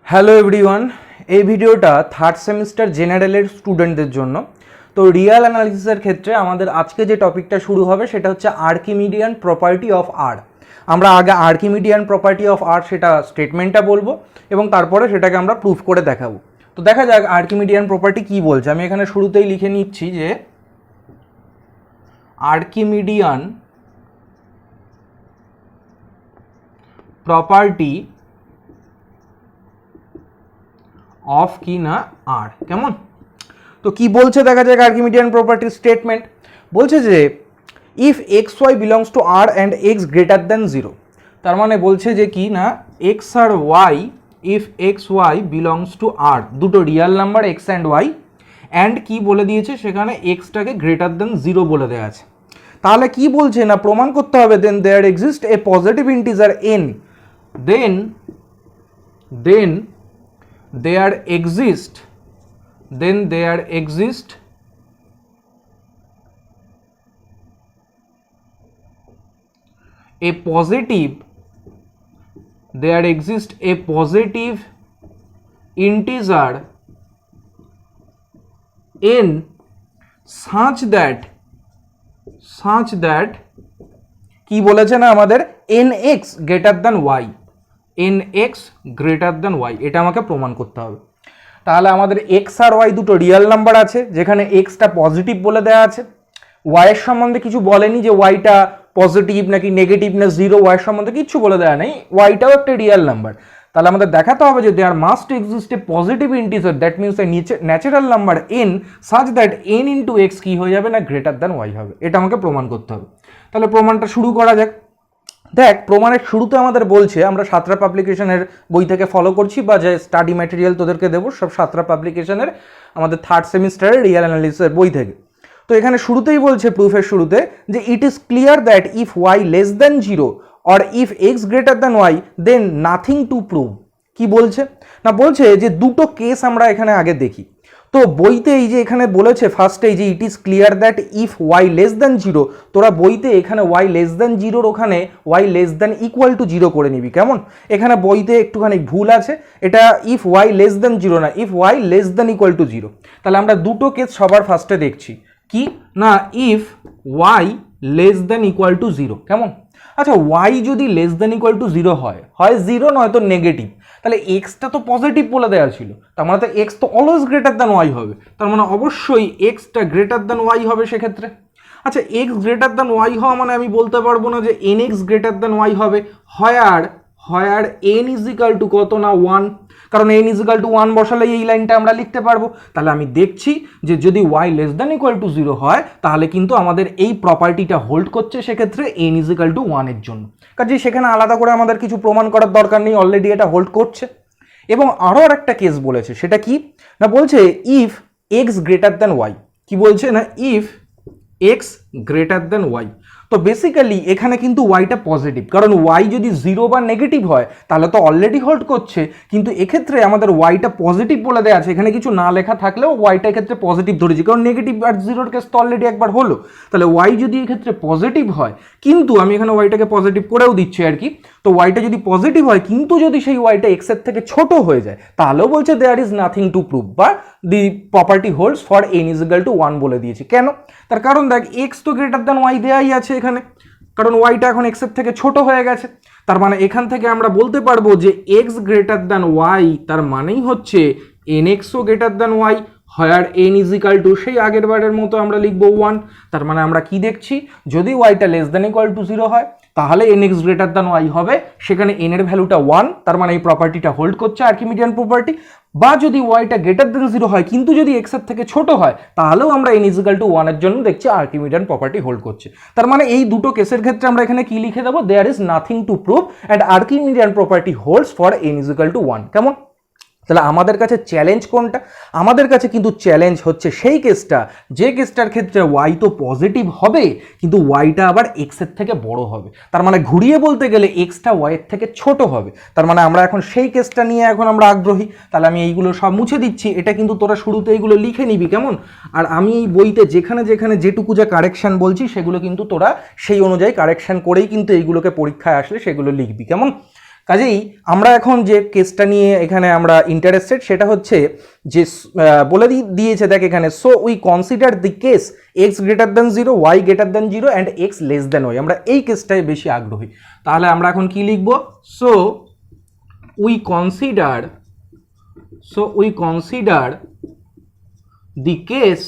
Hello everyone, এই ভিডিওটা third semester জেনারেলের স্টুডেন্টদের জন্য। তো রিয়াল অ্যানালিসিসের ক্ষেত্রে আমাদের আজকে যে টপিকটা শুরু হবে সেটা হচ্ছে আর্কিমিডিয়ান প্রপার্টি অফ আর। আমরা আগে আর্কিমিডিয়ান প্রপার্টি অফ আর সেটা স্টেটমেন্টটা বলবো এবং তারপরে সেটাকে আমরা প্রুফ করে দেখাবো। তো দেখা যাক আর্কিমিডিয়ান প্রপার্টি কি বলছে। আমি এখানে শুরুতেই লিখে নিচ্ছি যে আর্কিমিডিয়ান প্রপার্টি অফ কি না আর, কেমন? তো কি বলছে দেখা যাক আর্কিমিডিয়ান প্রপার্টির স্টেটমেন্ট। বলছে যে if x y belongs to R and x greater than zero, তার মানে বলছে যে কি না এক্স আর y, if x y belongs to R, দুটো real number x and y, and কি বলে দিয়েছে সেখানে এক্সটাকে গ্রেটার দ্যান জিরো বলে দেওয়া আছে। তাহলে কি বলছে না প্রমাণ করতে হবে then there exist a positive integer n, then there exist a positive integer n such that কি বলেছে না আমাদের nx greater than y, nx greater than y, এটা আমাকে প্রমাণ করতে হবে। তাহলে আমাদের x আর y দুটো রিয়েল নাম্বার আছে যেখানে xটা পজিটিভ বলে দেওয়া আছে, y এর সম্বন্ধে কিছু বলেনি যে yটা পজিটিভ নাকি নেগেটিভ না জিরো, y এর সম্বন্ধে কিছু বলে দেওয়া নেই, yটাও একটা রিয়েল নাম্বার। তাহলে আমাদের দেখাতে হবে যে there must exist a positive integer that means a natural number n such that n into x কি হয়ে যাবে না গ্রেটার দ্যান y হবে। এটা আমাকে প্রমাণ করতে হবে। তাহলে প্রমাণটা শুরু করা যাক। দেখ, প্রমাণের শুরুতে আমাদের বলছে, আমরা সাতরা পাবলিকেশনের বই থেকে ফলো করছি বা যে স্টাডি ম্যাটেরিয়াল তোদেরকে দেবো সব সাতরা পাবলিকেশনের আমাদের থার্ড সেমিস্টারের রিয়াল অ্যানালিসিসের বই থেকে। তো এখানে শুরুতেই বলছে প্রুফের শুরুতে যে it is clear that if y less than zero or if x greater than y then nothing to prove. কি বলছে না বলছে যে দুটো কেস আমরা এখানে আগে দেখি। তো বইতে এই যে এখানে বলেছে ফার্স্টে যে it is clear that if y less than zero, তোরা বইতে এখানে ওয়াই লেস দ্যান জিরোর ওখানে y less than equal to zero করে নিবি, কেমন? এখানে বইতে একটুখানি ভুল আছে, এটা if y less than zero না, if y less than equal to zero. তাহলে আমরা দুটো কেস সবার ফার্স্টে দেখছি কি না if y less than equal to zero, কেমন? আচ্ছা, ওয়াই যদি less than equal to zero হয় জিরো নয়তো নেগেটিভ, তাহলে এক্সটা তো পজিটিভ বলে দেওয়া ছিল, তার মানে তো এক্স তো অলওয়েজ গ্রেটার দ্যান ওয়াই হবে, তার মানে অবশ্যই এক্সটা গ্রেটার দ্যান ওয়াই হবে সেক্ষেত্রে। আচ্ছা, এক্স গ্রেটার দ্যান ওয়াই হওয়া মানে আমি বলতে পারবো না যে n x greater than y হবে, where N is equal two কত না ওয়ান, কারণ n is equal to one বসালেই এই লাইনটা আমরা লিখতে পারবো। তাহলে আমি দেখছি যে যদি y less than equal to zero হয় তাহলে কিন্তু আমাদের এই প্রপার্টিটা হোল্ড করছে সেক্ষেত্রে এন ইজ ইকাল টু ওয়ানের জন্য, কাজেই সেখানে আলাদা করে আমাদের কিছু প্রমাণ করার দরকার নেই, অলরেডি এটা হোল্ড করছে। এবং আরও একটা কেস বলেছে, সেটা কি না বলছে if x greater than y. কি বলছে না if x greater than y. তো বেসিক্যালি এখানে কিন্তু ওয়াইটা পজিটিভ, কারণ ওয়াই যদি জিরো বা নেগেটিভ হয় তাহলে তো অলরেডি হোল্ড করছে, কিন্তু এক্ষেত্রে আমাদের ওয়াইটা পজিটিভ বলে দেওয়া আছে, এখানে কিছু না লেখা থাকলেও ওয়াইটা এক্ষেত্রে পজিটিভ ধরেছি, কারণ নেগেটিভ আর জিরোর কেস তো অলরেডি একবার হলো। তাহলে ওয়াই যদি এক্ষেত্রে পজিটিভ হয়, কিন্তু আমি এখানে ওয়াইটাকে পজিটিভ করেও দিচ্ছি আর কি, তো ওয়াইটা যদি পজিটিভ হয় কিন্তু যদি সেই ওয়াইটা এক্সের থেকে ছোট হয়ে যায় তাহলেও বলছে there is nothing to prove বা the property holds for n is equal to one বলে দিয়েছি। কেন? তার কারণ দেখ, এক্স তো গ্রেটার দ্যান ওয়াই দেয়াই আছে এখানে, কারণ ওয়াইটা এখন এক্সের থেকে ছোট হয়ে গেছে, তার মানে এখান থেকে আমরা বলতে পারবো যে এক্স গ্রেটার দ্যান ওয়াই, তার মানেই হচ্ছে এন এক্সও গ্রেটার দ্যান ওয়াই, হয়ার এন ইজ ইকাল টু সেই আগের বারের মতো আমরা লিখবো ওয়ান। তার মানে আমরা কি দেখছি, যদি ওয়াইটা less than equal to zero হয় তাহলে n x greater than y হবে, সেখানে এন এর ভ্যালুটা ওয়ান, তার মানে এই প্রপার্টিটা হোল্ড করছে আর্কিমিডিয়ান প্রপার্টি। বা যদি ওয়াইটা গ্রেটার দ্যান জিরো হয় কিন্তু যদি এক্সের থেকে ছোট হয় তাহলেও আমরা এন ইজ ইকাল টু ওয়ানের জন্য দেখছি আর্কিমিডিয়ান প্রপার্টি হোল্ড করছে। তার মানে এই দুটো কেসের ক্ষেত্রে আমরা এখানে কি লিখে দেবো, there is nothing to prove and Archimedean property holds for n is equal to one, কেমন? তাহলে আমাদের কাছে চ্যালেঞ্জ কোনটা? আমাদের কাছে কিন্তু চ্যালেঞ্জ হচ্ছে সেই কেসটা যে কেসটার ক্ষেত্রে ওয়াই তো পজিটিভ হবে কিন্তু ওয়াইটা আবার এক্সের থেকে বড় হবে, তার মানে ঘুরিয়ে বলতে গেলে এক্সটা ওয়াইয়ের থেকে ছোট হবে। তার মানে আমরা এখন সেই কেসটা নিয়ে এখন আমরা আগ্রহী। তাহলে আমি এইগুলো সব মুছে দিচ্ছি, এটা কিন্তু তোরা শুরুতে এইগুলো লিখে নিবি, কেমন? আর আমি এই বইতে যেখানে যেখানে যেটুকু যা কারেকশান বলছি সেগুলো কিন্তু তোরা সেই অনুযায়ী কারেকশান করেই কিন্তু এইগুলোকে পরীক্ষায় আসলে সেগুলো লিখবি, কেমন? কাজেই আমরা এখন যে কেসটা নিয়ে এখানে আমরা ইন্টারেস্টেড সেটা হচ্ছে যে বলে দিয়েছে দেখ এখানে, so we consider the case x greater than 0, y greater than 0 and x less than y. আমরা এই কেসটায় বেশি আগ্রহী। তাহলে আমরা এখন কি লিখব? So we consider the case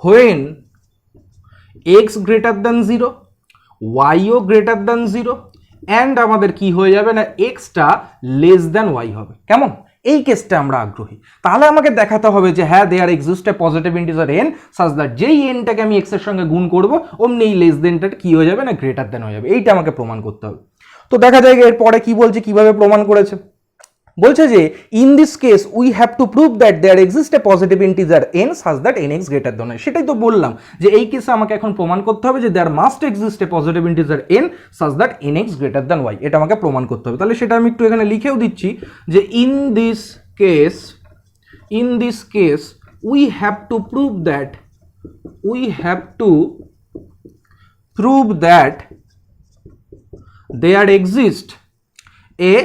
when x greater than 0, y ও greater than 0 and আমাদের কি হয়ে যাবে না x টা লেস দ্যান y হবে। কেমন? এই কেসটা আমরা আগ্রহী। তাহলে আমাকে দেখাতে হবে যে হ্যাঁ there exist a positive integer n such that যেই nটাকে আমি x এর সঙ্গে গুণ করব অমনি এই লেস দেনটা কি হয়ে যাবে না গ্রেটার দ্যান হয়ে যাবে। এইটা আমাকে প্রমাণ করতে হবে। তো দেখা যায় এরপরে কি বলছে, কিভাবে প্রমাণ করেছে। বলছে যে in this case we have to prove that there exist a positive integer n such that nx greater than y। সেটাই তো বললাম যে এই কেসে আমাকে এখন প্রমাণ করতে হবে যে there must exist a positive integer n such that nx greater than y। এটা আমাকে প্রমাণ করতে হবে। তাহলে সেটা আমি একটু এখানে লিখেও দিচ্ছি যে in this case we have to prove that there exist a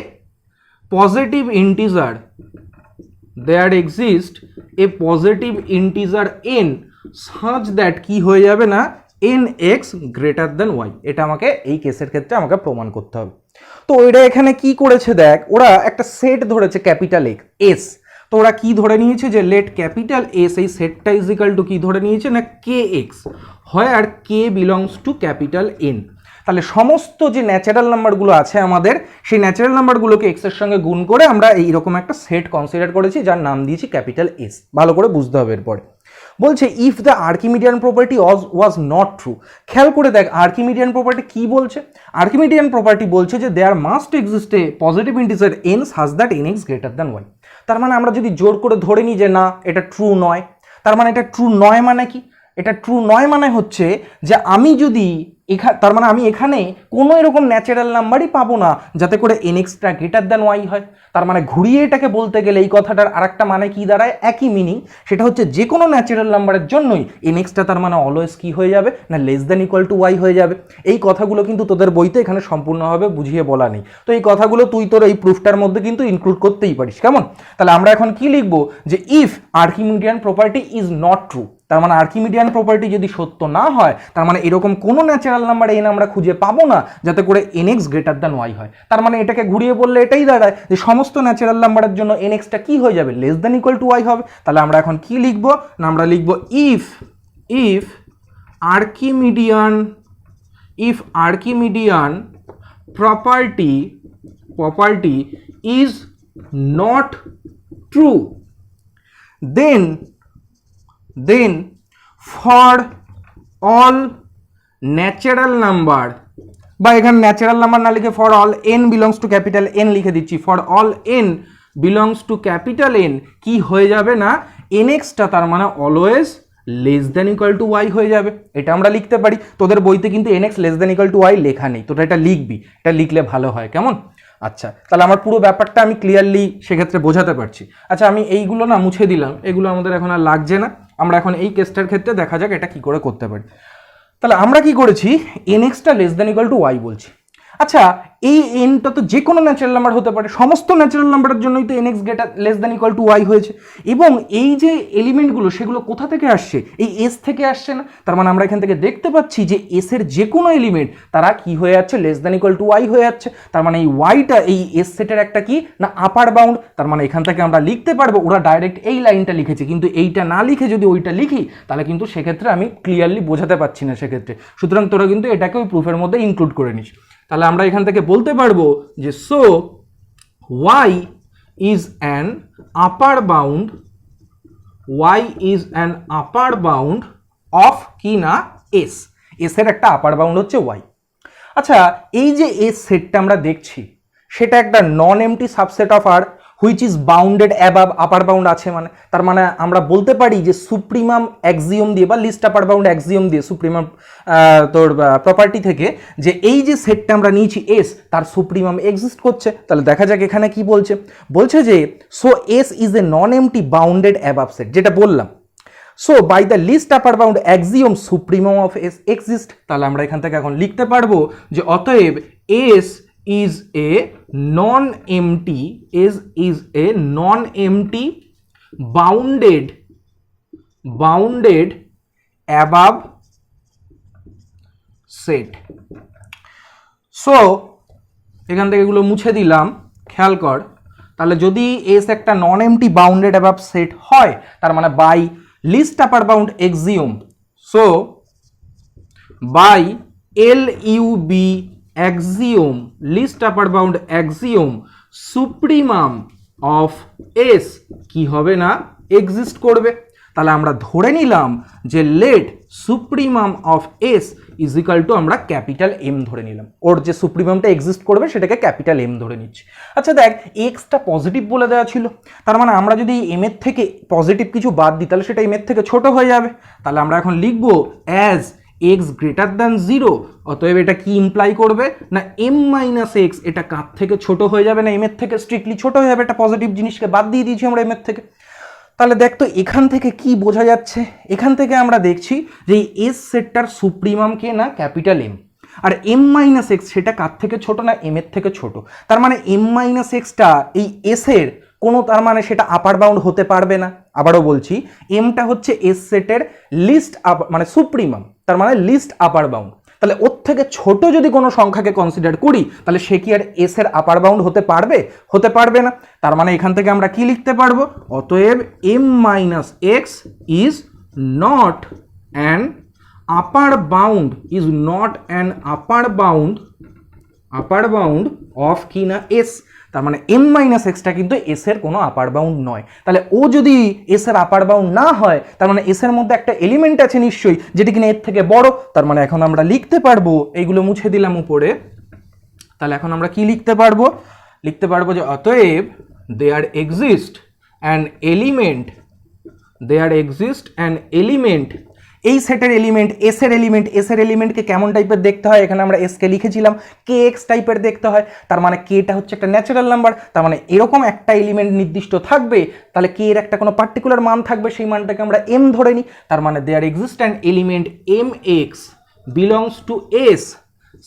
positive integer n such that কি হয়ে যাবে না nx greater than y। এটা আমাকে এই কেসের ক্ষেত্রে আমাকে প্রমাণ করতে হবে। তো ওরা এখানে কি করেছে দেখ, ওরা একটা সেট ধরেছে ক্যাপিটাল এস। তো ওরা কি ধরে নিয়েছে যে লেট ক্যাপিটাল এস, এই সেটটা ইজ ইকাল টু কি ধরে নিয়েছে না কে এক্স, হয় আর কে বিলংস টু ক্যাপিটাল এন। তাহলে সমস্ত যে ন্যাচারাল নাম্বারগুলো আছে আমাদের, সেই ন্যাচারাল নাম্বারগুলোকে এক্স এর সঙ্গে গুণ করে আমরা এইরকম একটা সেট কনসিডার করেছি যার নাম দিয়েছি ক্যাপিটাল এস। ভালো করে বুঝতে হবে এরপরে। বলছে if the Archimedean property was not true. খেয়াল করে দেখ আর্কিমিডিয়ান প্রপার্টি কি বলছে। আর্কিমিডিয়ান প্রপার্টি বলছে যে there must exist a positive integer n such that nx greater than y। তার মানে আমরা যদি জোর করে ধরে নিই যে না এটা ট্রু নয়, তার মানে এটা ট্রু নয় মানে কি? এটা ট্রু নয় মানে হচ্ছে যে আমি যদি তার মানে আমি এখানে কোনো এরকম ন্যাচারাল নাম্বারই পাবো না যাতে করে nxটা গ্রেটার দ্যান y হয়। তার মানে ঘুরিয়ে এটাকে বলতে গেলে এই কথাটার আরেকটা মানে কি দাঁড়ায়, একই মিনিং। সেটা হচ্ছে যে কোনো ন্যাচারাল নাম্বারের জন্যই nxটা তার মানে অলওয়েজ কি হয়ে যাবে না less than equal to y হয়ে যাবে। এই কথাগুলো কিন্তু তোদের বইতে এখানে সম্পূর্ণভাবে বুঝিয়ে বলা নেই। তো এই কথাগুলো তুই তোর এই প্রুফটার মধ্যে কিন্তু ইনক্লুড করতেই পারিস। কেমন? তাহলে আমরা এখন কি লিখবো যে if Archimedean property is not true, তার মানে আর্কিমিডিয়ান প্রপার্টি যদি সত্য না হয় তার মানে এরকম কোনো ন্যাচারাল নাম্বার n আমরা খুঁজে পাবো না যাতে করে nx গ্রেটার দ্যান y হয়। তার মানে এটাকে ঘুরিয়ে বললে এটাই দাঁড়ায় যে সমস্ত ন্যাচারাল নাম্বারের জন্য nxটা কি হয়ে যাবে less than equal to y হবে। তাহলে আমরা এখন কি লিখবো না আমরা লিখবো if Archimedean property is not true, then for all natural number, বা এখানে ন্যাচারাল নাম্বার না লিখে for all n belongs to capital n লিখে দিচ্ছি, for all n belongs to capital n কি হয়ে যাবে না nxটা তার মানে always less than equal to y হয়ে যাবে। এটা আমরা লিখতে পারি। তোদের বইতে কিন্তু nx less than equal to y লেখা নেই, তোরা এটা লিখবি, এটা লিখলে ভালো হয়। কেমন? আচ্ছা, তাহলে আমার পুরো ব্যাপারটা আমি ক্লিয়ারলি সেক্ষেত্রে বোঝাতে পারছি। আচ্ছা, আমি এইগুলো না মুছে দিলাম, এগুলো আমাদের এখন আর লাগছে না। আমরা এখন এই কেসটার ক্ষেত্রে দেখা যাক এটা কি করে করতে পারি। তাহলে আমরা কি করেছি, nxটা less than equal to y বলছি। আচ্ছা, এই nটা তো যে কোনো ন্যাচারাল নাম্বার হতে পারে, সমস্ত ন্যাচারাল নাম্বারের জন্যই তো nx greater less than equal to y হয়েছে। এবং এই যে এলিমেন্টগুলো সেগুলো কোথা থেকে আসছে, এই s থেকে আসছে না। তার মানে আমরা এখান থেকে দেখতে পাচ্ছি যে s এর যে কোনো এলিমেন্ট তারা কি হয়ে যাচ্ছে less than equal to y হয়ে যাচ্ছে। তার মানে এই yটা এই s সেটের একটা কি না আপার বাউন্ড। তার মানে এখান থেকে আমরা লিখতে পারবো ওরা ডাইরেক্ট এই লাইনটা লিখেছে, কিন্তু এইটা না লিখে যদি ওইটা লিখি তাহলে কিন্তু সেক্ষেত্রে আমি ক্লিয়ারলি বোঝাতে পারছি না সেক্ষেত্রে। সুতরাং তোরা কিন্তু এটাকে ওই প্রুফের মধ্যে ইনক্লুড করে নিস। তাহলে আমরা এখান থেকে বলতে পারবো যে so y is an upper bound of কি না s এর একটা আপার বাউন্ড হচ্ছে y। আচ্ছা, এই যে s সেটটা আমরা দেখছি সেটা একটা non empty subset of R which is bounded above upper bound আছে। মানে তার মানে আমরা বলতে পারি যে সুপ্রিমাম অ্যাক্সিওম দিয়ে বা লিস্ট আপার বাউন্ড অ্যাক্সিওম দিয়ে সুপ্রিমাম তোর প্রপার্টি থেকে যে এই যে সেটটা আমরা নিয়েছি এস তার সুপ্রিমাম এক্সিস্ট করছে। তাহলে দেখা যাক এখানে কি বলছে। বলছে যে so S is a non empty bounded above set, যেটা বললাম। So by the least upper bound axiom supremum of S exist. তাহলে আমরা এখান থেকে এখন লিখতে পারবো যে অতএব S is a non-empty is a non-empty bounded above set. So এখান থেকে এগুলো মুছে দিলাম, খেয়াল কর। তাহলে যদি এস একটা non empty bounded above set হয়, তার মানে by least upper bound axiom, so by LUB axiom, least upper bound axiom, supremum of S কি হবে না, এক্সিস্ট করবে। তাহলে আমরা ধরে নিলাম যে let supremum of S is equal to, আমরা ক্যাপিটাল এম ধরে নিলাম, ওর যে সুপ্রিমামটা এক্সিস্ট করবে সেটাকে ক্যাপিটাল এম ধরে নিচ্ছি। আচ্ছা দেখ, এক্সটা পজিটিভ বলে দেওয়া ছিল, তার মানে আমরা যদি এম এর থেকে পজিটিভ কিছু বাদ দিই তাহলে সেটা এম এর থেকে ছোট হয়ে যাবে। তাহলে আমরা এখন লিখবো অ্যাজ এক্স গ্রেটার দ্যান 0, অতএব এটা কি ইমপ্লাই করবে না এম মাইনাস এক্স এটা কার থেকে ছোট হয়ে যাবে না এম এর থেকে স্ট্রিক্টলি ছোট হয়ে যাবে, একটা পজিটিভ জিনিসকে বাদ দিয়ে দিয়েছি আমরা এম এর থেকে। তাহলে দেখ তো এখান থেকে কি বোঝা যাচ্ছে, এখান থেকে আমরা দেখছি যে এই এস সেটটার সুপ্রিমাম কে না ক্যাপিটাল এম, আর এম মাইনাস এক্স সেটা কার থেকে ছোট না এম এর থেকে ছোট। তার মানে এম মাইনাস এক্সটা এই এস এর কোনো, তার মানে সেটা আপার বাউন্ড হতে পারবে না। আবারও বলছি, এমটা হচ্ছে এস সেটের লিস্ট মানে সুপ্রিমাম, তার মানে লিস্ট আপার বাউন্ড। তাহলে ওর থেকে ছোট যদি কোনো সংখ্যাকে কনসিডার করি তাহলে সে কি আর এস এর আপার বাউন্ড হতে পারবে, হতে পারবে না। তার মানে এখান থেকে আমরা কি লিখতে পারবো, অতএব M minus x is not an upper bound, is not an upper bound of কি না এস। তার মানে এম মাইনাস এক্সটা কিন্তু এস এর কোনো আপার বাউন্ড নয়। তাহলে ও যদি এস এর আপার বাউন্ড না হয়, তার মানে এস এর মধ্যে একটা এলিমেন্ট আছে নিশ্চয়ই যেটি কিনা এর থেকে বড়। তার মানে এখন আমরা লিখতে পারবো, এইগুলো মুছে দিলাম উপরে, তাহলে এখন আমরা কি লিখতে পারবো, লিখতে পারবো যে অতএব দেয়ার এক্সিস্ট অ্যান এলিমেন্ট, এই সেটের এলিমেন্ট এস এর এলিমেন্টকে কেমন টাইপের দেখতে হয়, এখানে আমরা এস কে লিখেছিলাম কে এক্স টাইপের দেখতে হয়। তার মানে কেটা হচ্ছে একটা ন্যাচারাল নাম্বার, তার মানে এরকম একটা এলিমেন্ট নির্দিষ্ট থাকবে, তাহলে কে এর একটা কোনো পার্টিকুলার মান থাকবে, সেই মানটাকে আমরা এম ধরে নিই। তার মানে there exist an element m x belongs to S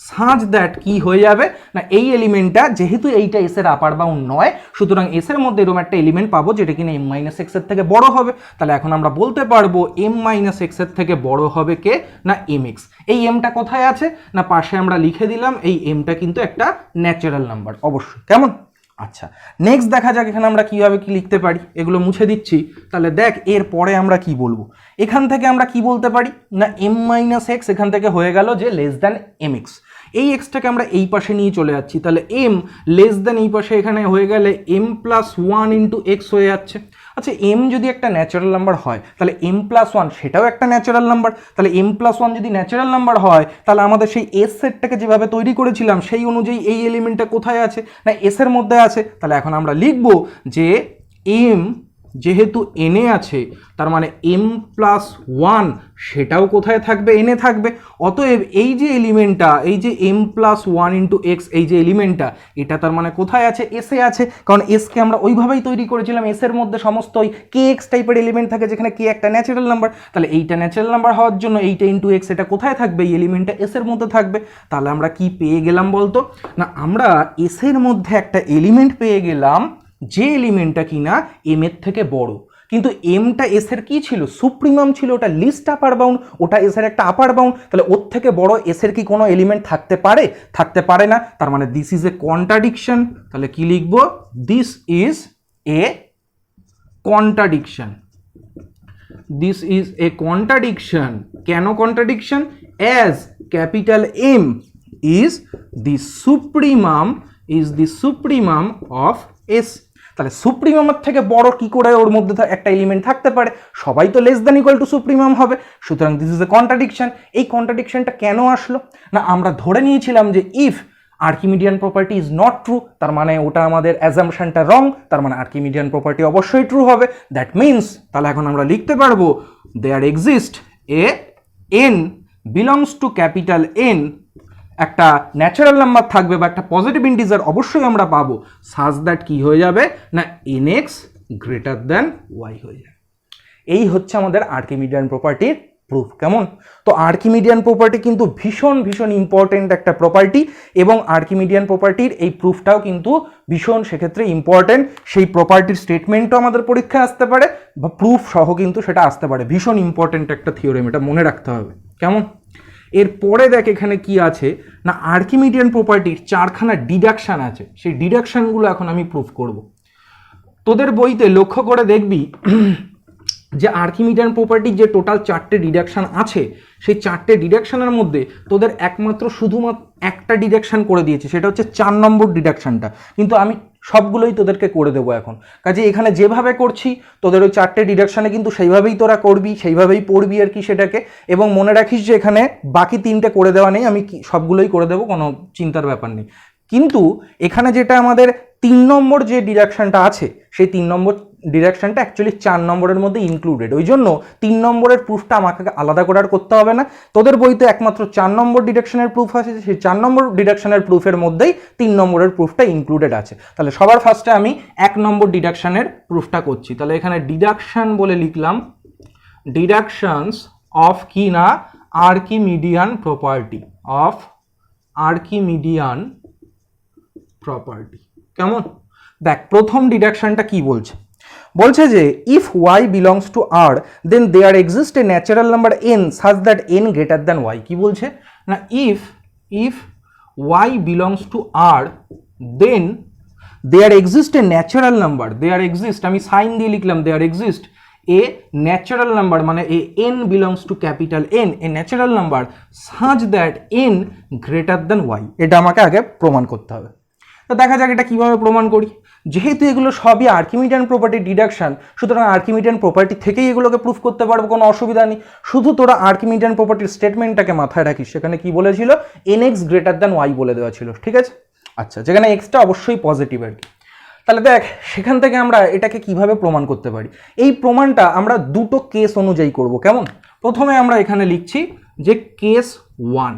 such that কি হয়ে যাবে না এই এলিমেন্টটা, যেহেতু এইটা এস এর আপার বাউন্ড নয়, সুতরাং এস এর মধ্যে এরকম একটা এলিমেন্ট পাবো যেটা কিনা এম মাইনাস এক্স এর থেকে বড় হবে। তাহলে এখন আমরা বলতে পারবো এম মাইনাস এক্স এর থেকে বড় হবে কে না এম এক্স। এই এমটা কোথায় আছে না পাশে আমরা লিখে দিলাম, এই এমটা কিন্তু একটা ন্যাচারাল নাম্বার অবশ্যই, কেমন। আচ্ছা নেক্সট দেখা যাক এখানে আমরা কিভাবে কি লিখতে পারি, এগুলো মুছে দিচ্ছি। তাহলে দেখ এর পরে আমরা কি বলবো, এখান থেকে আমরা কি বলতে পারি না এম মাইনাস এক্স এখান থেকে হয়ে গেল যে লেস দ্যান এম এক্স, এই এক্সটাকে আমরা এই পাশে নিয়ে চলে যাচ্ছি। তাহলে এম লেস দ্যান এই পাশে এখানে হয়ে গেলে M plus one into x হয়ে যাচ্ছে। আচ্ছা এম যদি একটা ন্যাচারাল নাম্বার হয় তাহলে এম প্লাস ওয়ান সেটাও একটা ন্যাচারাল নাম্বার। তাহলে এম প্লাস ওয়ান যদি ন্যাচারাল নাম্বার হয় তাহলে আমাদের সেই এস সেটটাকে যেভাবে তৈরি করেছিলাম সেই অনুযায়ী এই এলিমেন্টটা কোথায় আছে না এস এর মধ্যে আছে। তাহলে এখন আমরা লিখব যে এম যেহেতু এনে আছে তার মানে এম প্লাস ওয়ান সেটাও কোথায় থাকবে এনে থাকবে। অতএব এই যে এলিমেন্টটা এই যে M plus one into x এই যে এলিমেন্টটা এটা তার মানে কোথায় আছে এসে আছে, কারণ এসকে আমরা ওইভাবেই তৈরি করেছিলাম, এসের মধ্যে সমস্ত ওই কে এক্স টাইপের এলিমেন্ট থাকে যেখানে কে একটা ন্যাচারাল নাম্বার। তাহলে এইটা ন্যাচারাল নাম্বার হওয়ার জন্য এইটা ইন্টু এক্স এটা কোথায় থাকবে এই এলিমেন্টটা এসের মধ্যে থাকবে। তাহলে আমরা কি পেয়ে গেলাম বলতো না আমরা এসের মধ্যে একটা এলিমেন্ট পেয়ে গেলাম যে এলিমেন্টটা কিনা এম এর থেকে বড়, কিন্তু এমটা এস এর কি ছিল সুপ্রিমাম ছিল, ওটা লিস্ট আপার বাউন্ড, ওটা এস এর একটা আপার বাউন্ড। তাহলে ওর থেকে বড় এস এর কি কোনো এলিমেন্ট থাকতে পারে, থাকতে পারে না। তার মানে দিস ইজ এ কন্ট্রাডিকশন। তাহলে কি লিখবো, this is a contradiction, this is a contradiction. কেন contradiction, as capital M is the supremum of S. তাহলে সুপ্রিমামের থেকে বড় কি করে ওর মধ্যে একটা এলিমেন্ট থাকতে পারে, সবাই তো less than equal two supremum হবে। সুতরাং দিস ইজ এ কন্ট্রাডিকশন। এই কন্ট্রাডিকশনটা কেন আসলো না আমরা ধরে নিয়েছিলাম যে if Archimedean property is not true, তার মানে ওটা আমাদের অ্যাজাম্পশনটা রং, তার মানে আর্কিমিডিয়ান প্রপার্টি অবশ্যই ট্রু হবে। দ্যাট মিনস তাহলে এখন আমরা লিখতে পারবো there exist a n belongs to capital N, একটা ন্যাচারাল নাম্বার থাকবে বা একটা পজিটিভ ইন্টিজার অবশ্যই আমরা পাবো, সাজ দ্যাট কি হয়ে যাবে না n x greater than y হয়ে যাবে। এই হচ্ছে আমাদের আর্কিমিডিয়ান প্রপার্টির প্রুফ। কেমন? তো আর্কিমিডিয়ান প্রপার্টি কিন্তু ভীষণ ভীষণ ইম্পর্টেন্ট একটা প্রপার্টি, এবং আর্কিমিডিয়ান প্রপার্টির এই প্রুফটাও কিন্তু ভীষণ সেক্ষেত্রে ইম্পর্টেন্ট। সেই প্রপার্টির স্টেটমেন্টও আমাদের পরীক্ষায় আসতে পারে, বা প্রুফ সহ কিন্তু সেটা আসতে পারে। ভীষণ ইম্পর্টেন্ট একটা থিওরেম, এটা মনে রাখতে হবে। কেমন? এরপরে দেখ এখানে কি আছে না, আর্কিমিডিয়ান প্রপার্টির 4খানা ডিডাকশান আছে, সেই ডিডাকশানগুলো এখন আমি প্রুফ করব। তোদের বইতে লক্ষ্য করে দেখবি যে আর্কিমিডিয়ান প্রপার্টির যে টোটাল 4টে ডিডাকশান আছে, সেই 4টে ডিডাকশানের মধ্যে তোদের একমাত্র শুধুমাত্র একটা ডিডাকশান করে দিয়েছে, সেটা হচ্ছে 4 নম্বর ডিডাকশানটা। কিন্তু আমি সবগুলোই তোদেরকে করে দেবো এখন। কাজে এখানে যেভাবে করছি তোদের ওই 4টে ডিডাকশানে কিন্তু সেইভাবেই তোরা করবি, সেইভাবেই পড়বি আর কি সেটাকে। এবং মনে রাখিস যে এখানে বাকি 3টে করে দেওয়া নেই, আমি সবগুলোই করে দেবো, কোনো চিন্তার ব্যাপার নেই। কিন্তু এখানে যেটা আমাদের 3 নম্বর যে ডিডাকশানটা আছে, সেই 3 নম্বর ডিডাকশানটা অ্যাকচুয়ালি 4 নম্বরের মধ্যে ইনক্লুডেড। ওই জন্য 3 নম্বরের প্রুফটা আমাকে আলাদা করে আর করতে হবে না। তোদের বইতে একমাত্র 4 নম্বর ডিডাকশানের প্রুফ আছে, সেই 4 নম্বর ডিডাকশানের প্রুফের মধ্যেই 3 নম্বরের প্রুফটা ইনক্লুডেড আছে। তাহলে সবার ফার্স্টে আমি 1 নম্বর ডিডাকশানের প্রুফটা করছি। তাহলে এখানে ডিডাকশান বলে লিখলাম, ডিডাকশনস অফ কি না, Archimedean property, of Archimedean property. কেমন? দেখ প্রথম ডিডাকশনটা কি বলছে, বলছে যে if y belongs to r then there exist a natural number n such that n greater than y। কি বলছে না, if y belongs to r then there exist a natural number, there exist আমি sign দিয়ে লিখলাম, there exist a natural number, মানে a n belongs to capital N, a natural number such that n greater than y। এটা আমাকে আগে প্রমাণ করতে হবে। তো দেখা যাক এটা কিভাবে প্রমাণ করি। যেহেতু এগুলো সবই আর্কিমিডিয়ান প্রপার্টির ডিডাকশন, সুতরাং আর্কিমিডিয়ান প্রপার্টি থেকেই এগুলোকে প্রুফ করতে পারবো, কোনো অসুবিধা নেই। শুধু তোরা আর্কিমিডিয়ান প্রপার্টির স্টেটমেন্টটাকে মাথায় রাখিস, সেখানে কি বলেছিল, nx গ্রেটার দ্যান y বলে দেওয়া ছিল, ঠিক আছে? আচ্ছা, যেখানে এক্সটা অবশ্যই পজিটিভ আর কি। তাহলে দেখ সেখান থেকে আমরা এটাকে কিভাবে প্রমাণ করতে পারি। এই প্রমাণটা আমরা দুটো কেস অনুযায়ী করব। কেমন? প্রথমে আমরা এখানে লিখছি যে কেস 1।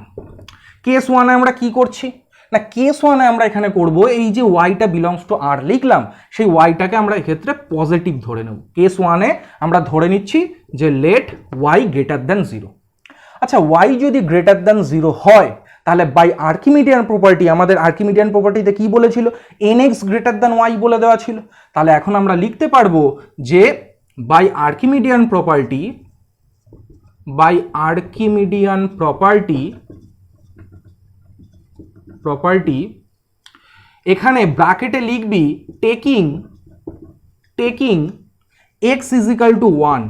কেস 1-এ আমরা কি করছি না, কেস 1-এ আমরা এখানে করব এই যে ওয়াইটা বিলংস টু আর লিখলাম, সেই ওয়াইটাকে আমরা এক্ষেত্রে পজিটিভ ধরে নেব। কেস 1-এ আমরা ধরে নিচ্ছি যে লেট ওয়াই গ্রেটার দ্যান 0। আচ্ছা, ওয়াই যদি গ্রেটার দ্যান 0 হয়, তাহলে বাই আর্কিমিডিয়ান প্রপার্টি, আমাদের আর্কিমিডিয়ান প্রপার্টিতে কি বলেছিল, nx গ্রেটার দ্যান ওয়াই বলে দেওয়া ছিল। তাহলে এখন আমরা লিখতে পারবো যে by Archimedean property, by Archimedean property এখানে ব্র্যাকেটে লিখবি taking x is equal to 1।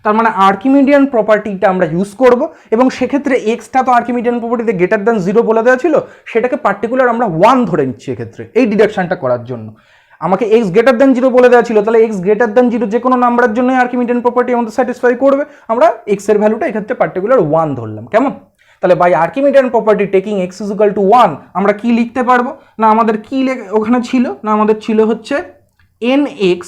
তার মানে আর্কিমিডিয়ান প্রপার্টিটা আমরা ইউজ করব, এবং সেক্ষেত্রে এক্সটা তো আর্কিমিডিয়ান প্রপার্টিতে গ্রেটার দ্যান 0 বলে দেওয়া ছিল, সেটাকে পার্টিকুলার আমরা 1 ধরে নিচ্ছি এক্ষেত্রে এই ডিডাকশনটা করার জন্য। আমাকে এক্স গ্রেটার দ্যান 0 বলে দেওয়া ছিল, তাহলে এক্স গ্রেটার দ্যান 0 যে কোনো নাম্বারের জন্য আর্কিমিডিয়ান প্রপার্টি আমাদের স্যাটিসফাই করবে। আমরা এক্স এর ভ্যালুটা এক্ষেত্রে পার্টিকুলার 1 ধরলাম। কেমন? তাহলে by Archimedean property taking x is equal to 1 আমরা কি লিখতে পারবো না, আমাদের কি ওখানে ছিল না, আমাদের ছিল হচ্ছে nx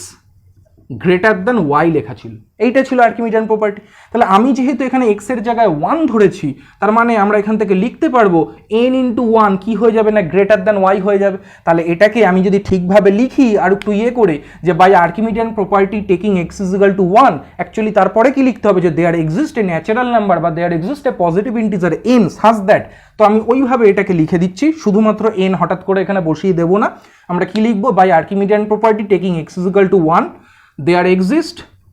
গ্রেটার দ্যান y লেখা ছিল, এইটা ছিল আর্কিমিডিয়ান প্রপার্টি। তাহলে আমি যেহেতু এখানে x এর জায়গায় 1 ধরেছি, তার মানে আমরা এখান থেকে লিখতে পারবো n ইন্টু 1 কি হয়ে যাবে না, গ্রেটার দ্যান y হয়ে যাবে। তাহলে এটাকে আমি যদি ঠিকভাবে লিখি আর একটু করে যে by Archimedean property taking x is equal to 1, actually তারপরে কি লিখতে হবে যে there exist a natural number বা there exist a positive integer n such that. তো আমি ওইভাবে এটাকে লিখে দিচ্ছি, শুধুমাত্র n হঠাৎ করে এখানে বসিয়ে দেবো না। আমরা কি লিখবো, by Archimedean property taking x is equal to 1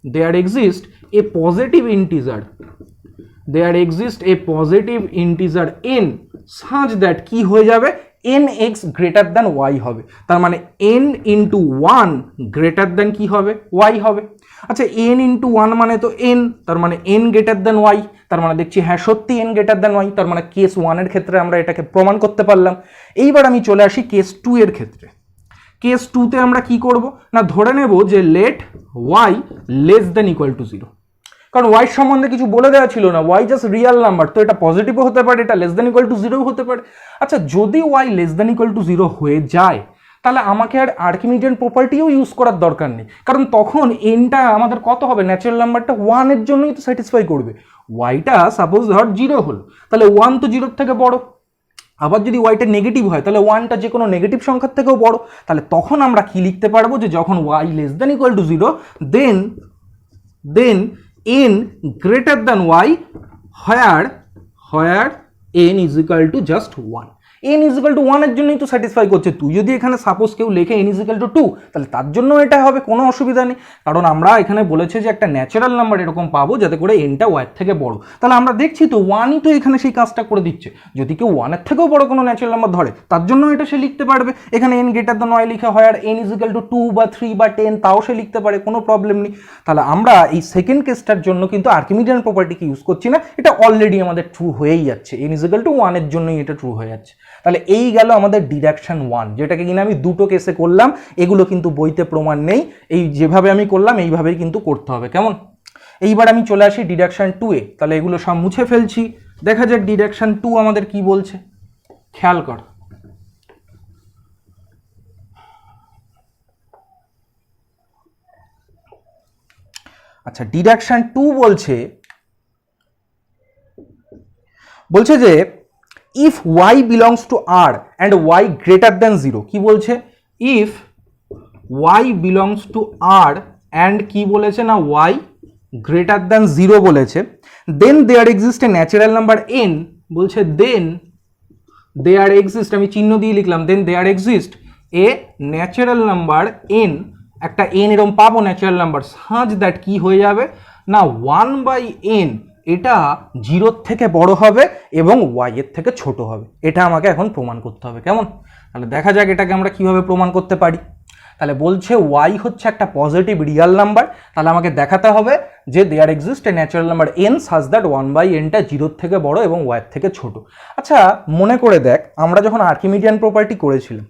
there exists a positive integer, n such that কি হয়ে যাবে, nx গ্রেটার দ্যান y হবে। তার মানে n ইন্টু 1 গ্রেটার দ্যান কি হবে, y হবে। আচ্ছা, n ইন্টু 1 মানে তো n, তার মানে n গ্রেটার দ্যান y। তার মানে দেখছি হ্যাঁ সত্যি n গ্রেটার দ্যান y, তার মানে কেস 1 এর ক্ষেত্রে আমরা এটাকে প্রমাণ করতে পারলাম। এইবার আমি চলে আসি কেস 2 এর ক্ষেত্রে। কেস 2-তে আমরা কি করব না, ধরে নেব যে let y less than equal to 0, কারণ y সম্বন্ধে কিছু বলে দেওয়া ছিল না, y জাস্ট রিয়েল নাম্বার, তো এটা পজিটিভও হতে পারে, এটা লেস দেন ইকুয়াল টু 0 হতে পারে। আচ্ছা, যদি y less than equal to 0 হয়ে যায়, তাহলে আমাকে আর আর্কিমিডিয়ান প্রপার্টিও ইউজ করার দরকার নেই, কারণ তখন nটা আমাদের কত হবে, ন্যাচারাল নাম্বারটা 1 এর জন্যই তো স্যাটিসফাই করবে। yটা সাপোজ ধর 0 হলো, তাহলে 1 তো 0 থেকে বড়। আবার যদি ওয়াইটা নেগেটিভ হয়, তাহলে 1টা যে কোনো নেগেটিভ সংখ্যার থেকেও বড়। তাহলে তখন আমরা কি লিখতে পারবো যে যখন y less than equal to 0 then n greater than y where n is equal to just 1. n is equal to 1 এর জন্যই তো স্যাটিসফাই করছে। তুই যদি এখানে সাপোজ কেউ লেখে n is equal to 2, তাহলে তার জন্য এটা হবে, কোনো অসুবিধা নেই। কারণ আমরা এখানে বলেছে যে একটা ন্যাচারাল নাম্বার এরকম পাবো যাতে করে nটা y এর থেকে বড়। তাহলে আমরা দেখছি তো 1ই তো এখানে সেই কাজটা করে দিচ্ছে। যদি কেউ 1 এর থেকেও বড় কোনো ন্যাচারাল নাম্বার ধরে তার জন্য এটা সে লিখতে পারবে। এখানে n গ্রেটার দ্যান y লিখা হয়, আর n is equal to 2 বা 3 বা 10 তাও সে লিখতে পারে, কোনো প্রবলেম নেই। তাহলে আমরা এই সেকেন্ড কেসটার জন্য কিন্তু আর্কিমিডিয়ান প্রপার্টিকে ইউজ করছি না, এটা অলরেডি আমাদের ট্রু হয়েই যাচ্ছে। n is equal to 1 এর জন্যই এটা ট্রু হয়ে যাচ্ছে। তাহলে এই গেল আমাদের ডিডাকশন 1, যেটাকে কিনা আমি দুটো কেসে করলাম। এগুলো কিন্তু বইতে প্রমাণ নেই, এই যেভাবে আমি করলাম এইভাবেই কিন্তু করতে হবে, কেমন? এইবার আমি চলে আসি ডিডাকশন 2 এ। তাহলে এগুলো সব মুছে ফেলছি, দেখা যাক ডিডাকশন 2 আমাদের কি বলছে। খেয়াল কর, আচ্ছা ডিডাকশন 2 বলছে যে if y belongs to r and y greater than 0, কি বলছে? if y belongs to r and কি বলেছে না y greater than 0 বলেছে, then there exists a natural number n, বলছে then there exists, আমি চিহ্ন দিয়ে লিখলাম, then there exists a natural number n, একটা n এরকম পাবো ন্যাচারাল নাম্বার, such that কি হয়ে যাবে না 1/n এটা 0 থেকে বড় হবে এবং y এর থেকে ছোট হবে। এটা আমাকে এখন প্রমাণ করতে হবে, কেমন? তাহলে দেখা যাক এটাকে আমরা কিভাবে প্রমাণ করতে পারি। তাহলে বলছে y হচ্ছে একটা পজিটিভ রিয়াল নাম্বার, তাহলে আমাকে দেখাতে হবে যে there exist a natural number n such that 1/nটা 0 থেকে বড় এবং y এর থেকে ছোট। আচ্ছা মনে করে দেখ, আমরা যখন আর্কিমিডিয়ান প্রপার্টি করেছিলাম